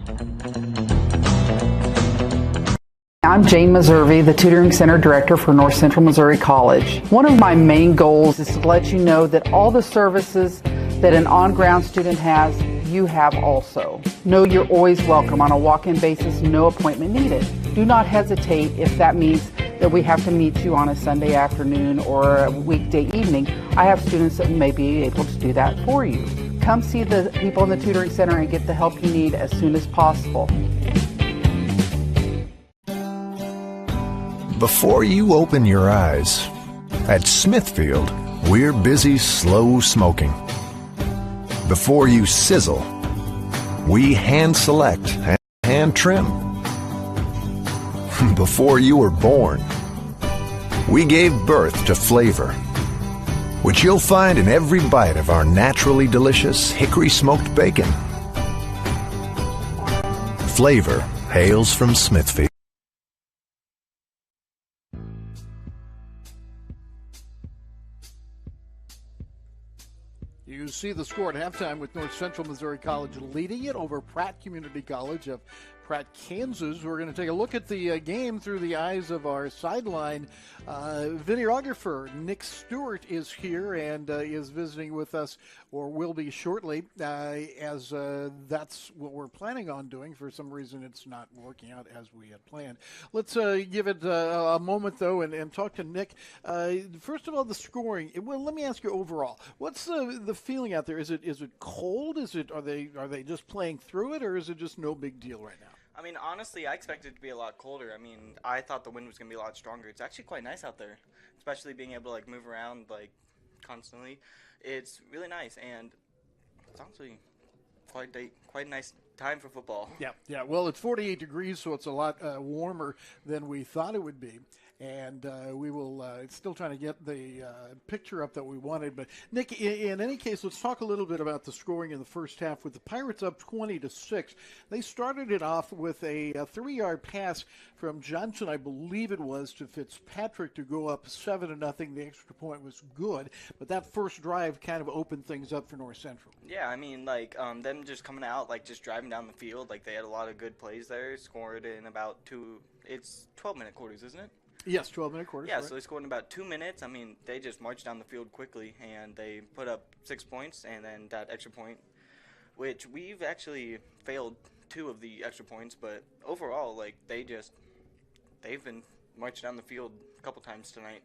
I'm Jane Meservey, the Tutoring Center Director for North Central Missouri College. One of my main goals is to let you know that all the services that an on-ground student has, you have also. Know you're always welcome on a walk-in basis, no appointment needed. Do not hesitate if that means that we have to meet you on a Sunday afternoon or a weekday evening. I have students that may be able to do that for you. Come see the people in the Tutoring Center and get the help you need as soon as possible. Before you open your eyes, at Smithfield, we're busy slow smoking. Before you sizzle, we hand select and hand trim. Before you were born, we gave birth to flavor, which you'll find in every bite of our naturally delicious hickory smoked bacon. Flavor hails from Smithfield. You see the score at halftime with North Central Missouri College leading it over Pratt Community College of Pratt, Kansas. We're going to take a look at the game through the eyes of our sideline videographer. Nick Stewart is here and is visiting with us, or will be shortly, as that's what we're planning on doing. For some reason, it's not working out as we had planned. Let's give it a moment, though, and talk to Nick. First of all, the scoring. Well, let me ask you overall. What's the feeling out there? Is it cold? Are they just playing through it, or is it just no big deal right now? I mean, honestly, I expected it to be a lot colder. I mean, I thought the wind was going to be a lot stronger. It's actually quite nice out there, especially being able to, like, move around, like, constantly. It's really nice, and it's honestly quite a nice time for football. Yeah. Well, it's 48 degrees, so it's a lot warmer than we thought it would be. And we will still trying to get the picture up that we wanted. But, Nick, in any case, let's talk a little bit about the scoring in the first half. With the Pirates up 20-6, they started it off with a 3-yard pass from Johnson, I believe it was, to Fitzpatrick to go up 7-0. The extra point was good. But that first drive kind of opened things up for North Central. Yeah, I mean, like, them just coming out, like, just driving down the field. Like, they had a lot of good plays there. Scored in about it's 12-minute quarters, isn't it? Yes, 12-minute quarters. Yeah, right. So they scored in about 2 minutes. I mean, they just marched down the field quickly, and they put up 6 points, and then that extra point, which we've actually failed 2 of the extra points, but overall, like, they've been marched down the field a couple times tonight.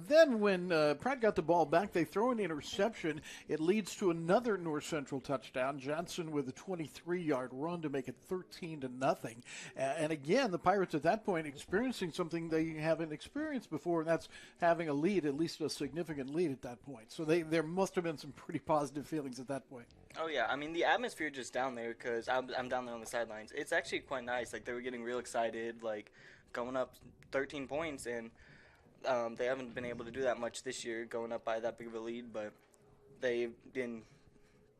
Then when Pratt got the ball back, they throw an interception. It leads to another North Central touchdown. Johnson with a 23-yard run to make it 13-0. And again, the Pirates at that point experiencing something they haven't experienced before, and that's having a lead, at least a significant lead at that point. So there must have been some pretty positive feelings at that point. Oh, yeah. I mean, the atmosphere just down there, because I'm down there on the sidelines. It's actually quite nice. Like, they were getting real excited, like, going up 13 points, and they haven't been able to do that much this year, going up by that big of a lead, but they've been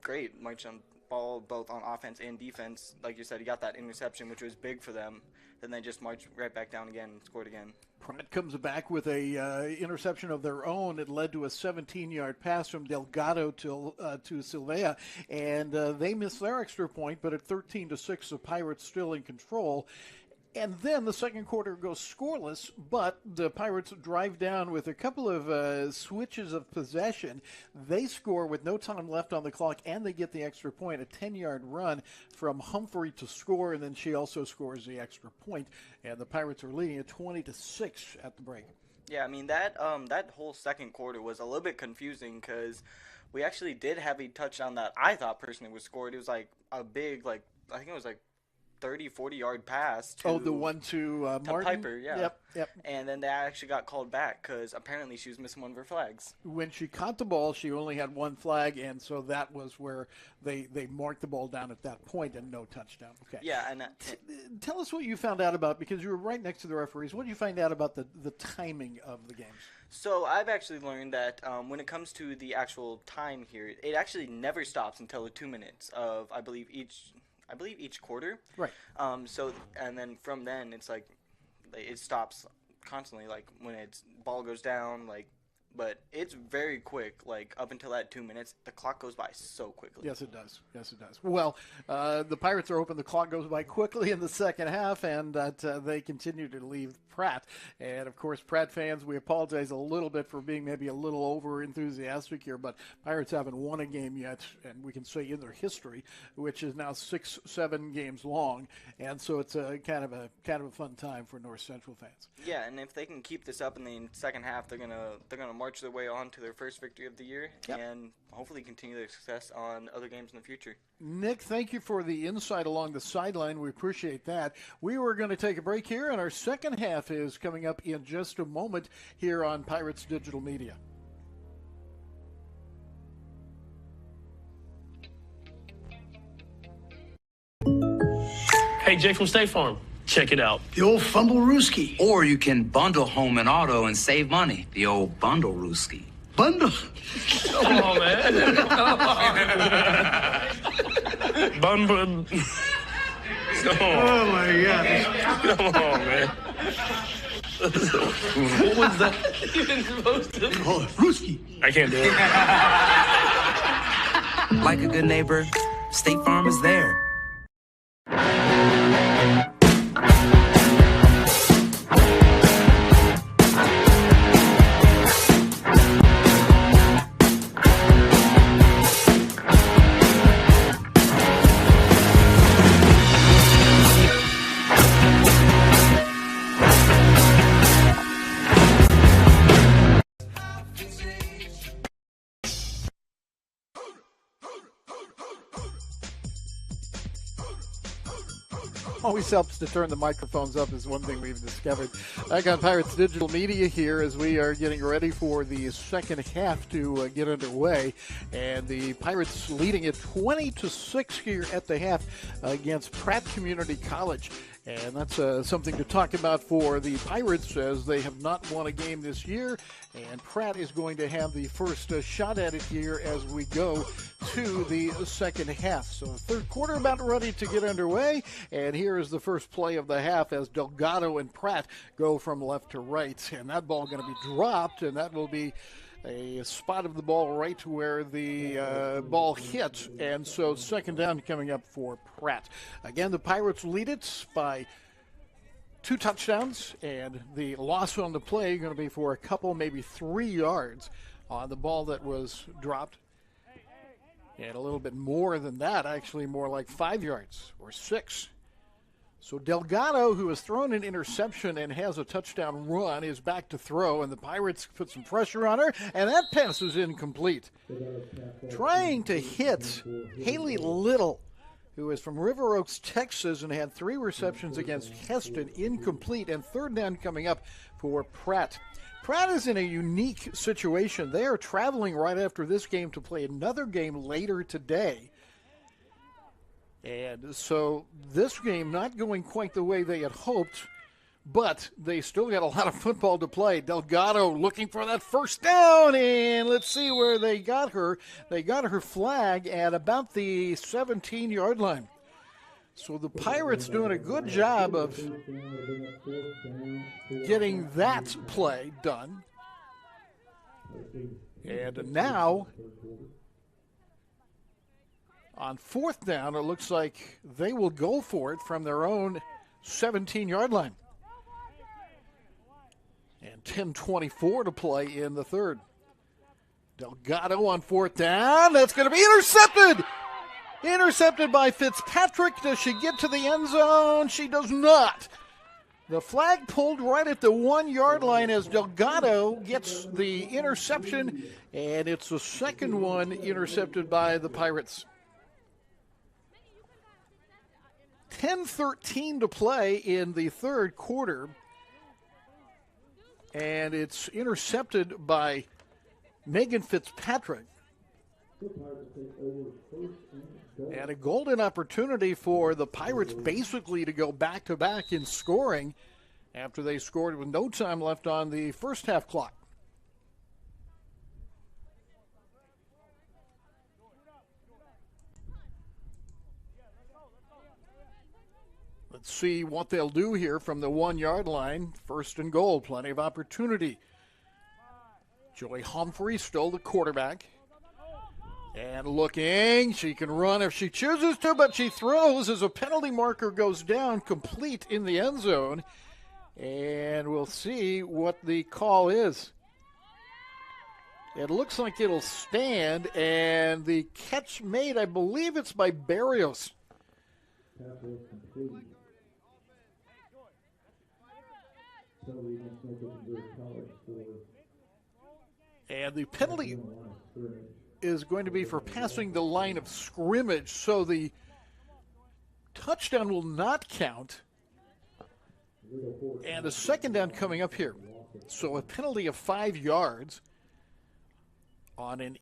great, marching on ball both on offense and defense. Like you said, you got that interception, which was big for them. Then they just marched right back down again and scored again. Pratt comes back with a interception of their own. It led to a 17-yard pass from Delgado to Silvea, and they missed their extra point, but at 13-6, the Pirates still in control. And then the second quarter goes scoreless, but the Pirates drive down with a couple of switches of possession. They score with no time left on the clock, and they get the extra point, a 10-yard run from Humphrey to score, and then she also scores the extra point. And the Pirates are leading at 20-6 at the break. Yeah, I mean, that whole second quarter was a little bit confusing because we actually did have a touchdown that I thought personally was scored. It was like a big, like, I think it was like 30, 40-yard pass to the one to Martin? Piper, yeah. Yep. And then that actually got called back because apparently she was missing one of her flags. When she caught the ball, she only had one flag, and so that was where they marked the ball down at that point and no touchdown. Okay. Yeah, and tell us what you found out about, because you were right next to the referees. What did you find out about the timing of the games? So I've actually learned that when it comes to the actual time here, it actually never stops until the 2 minutes of, I believe each quarter. Right. So and then from then it's like it stops constantly, like when it's ball goes down, like, but it's very quick. Like up until that 2 minutes, the clock goes by so quickly. Yes, it does. Well, the Pirates are open. The clock goes by quickly in the second half, and that they continue to leave Pratt. And, of course, Pratt fans, we apologize a little bit for being maybe a little over-enthusiastic here, but Pirates haven't won a game yet, and we can say in their history, which is now 6-7 games long. And so it's a kind of a fun time for North Central fans. Yeah, and if they can keep this up in the second half, they're gonna march their way on to their first victory of the year, and hopefully continue their success on other games in the future. Nick, thank you for the insight along the sideline. We appreciate that. We were going to take a break here, and our second half is coming up in just a moment here on Pirates Digital Media. Hey, Jake from State Farm. Check it out. The old Fumble-Rooski. Or you can bundle home and auto and save money. The old Bundle-Rooski. Bundle? Come on, man. Bundle. Oh, my God. Come on, man. What was that? You didn't supposed to. Oh, Rooski. I can't do it. Like a good neighbor, State Farm is there. Always helps to turn the microphones up is one thing we've discovered. I got Pirates Digital Media here as we are getting ready for the second half to get underway. And the Pirates leading it 20-6 here at the half against Pratt Community College. And that's something to talk about for the Pirates, as they have not won a game this year. And Pratt is going to have the first shot at it here as we go to the second half. So the third quarter about ready to get underway. And here is the first play of the half as Delgado and Pratt go from left to right. And that ball going to be dropped, and that will be a spot of the ball right where the ball hit. And so second down coming up for Pratt. Again, the Pirates lead it by 2 touchdowns, and the loss on the play going to be for a couple, maybe 3 yards on the ball that was dropped. And a little bit more than that, actually more like 5 yards or 6. So Delgado, who has thrown an interception and has a touchdown run, is back to throw, and the Pirates put some pressure on her, and that pass is incomplete. Trying to hit Haley Little, who is from River Oaks, Texas, and had 3 receptions against Heston, incomplete, and third down coming up for Pratt. Pratt is in a unique situation. They are traveling right after this game to play another game later today. And so this game not going quite the way they had hoped, but they still got a lot of football to play. Delgado looking for that first down, and let's see where they got her. They got her flag at about the 17-yard line. So the Pirates doing a good job of getting that play done. And now, on fourth down, it looks like they will go for it from their own 17-yard line. And 10:24 to play in the third. Delgado on fourth down. That's going to be intercepted. Intercepted by Fitzpatrick. Does she get to the end zone? She does not. The flag pulled right at the 1-yard line as Delgado gets the interception, and it's the second one intercepted by the Pirates. 10:13 to play in the third quarter. And it's intercepted by Megan Fitzpatrick. And a golden opportunity for the Pirates basically to go back-to-back in scoring after they scored with no time left on the first half clock. Let's see what they'll do here from the 1-yard line. First and goal, plenty of opportunity. Joy Humphrey still the quarterback. And looking, she can run if she chooses to, but she throws as a penalty marker goes down, complete in the end zone. And we'll see what the call is. It looks like it'll stand, and the catch made, I believe it's by Barrios. And the penalty is going to be for passing the line of scrimmage, so the touchdown will not count. And a second down coming up here. So a penalty of 5 yards on an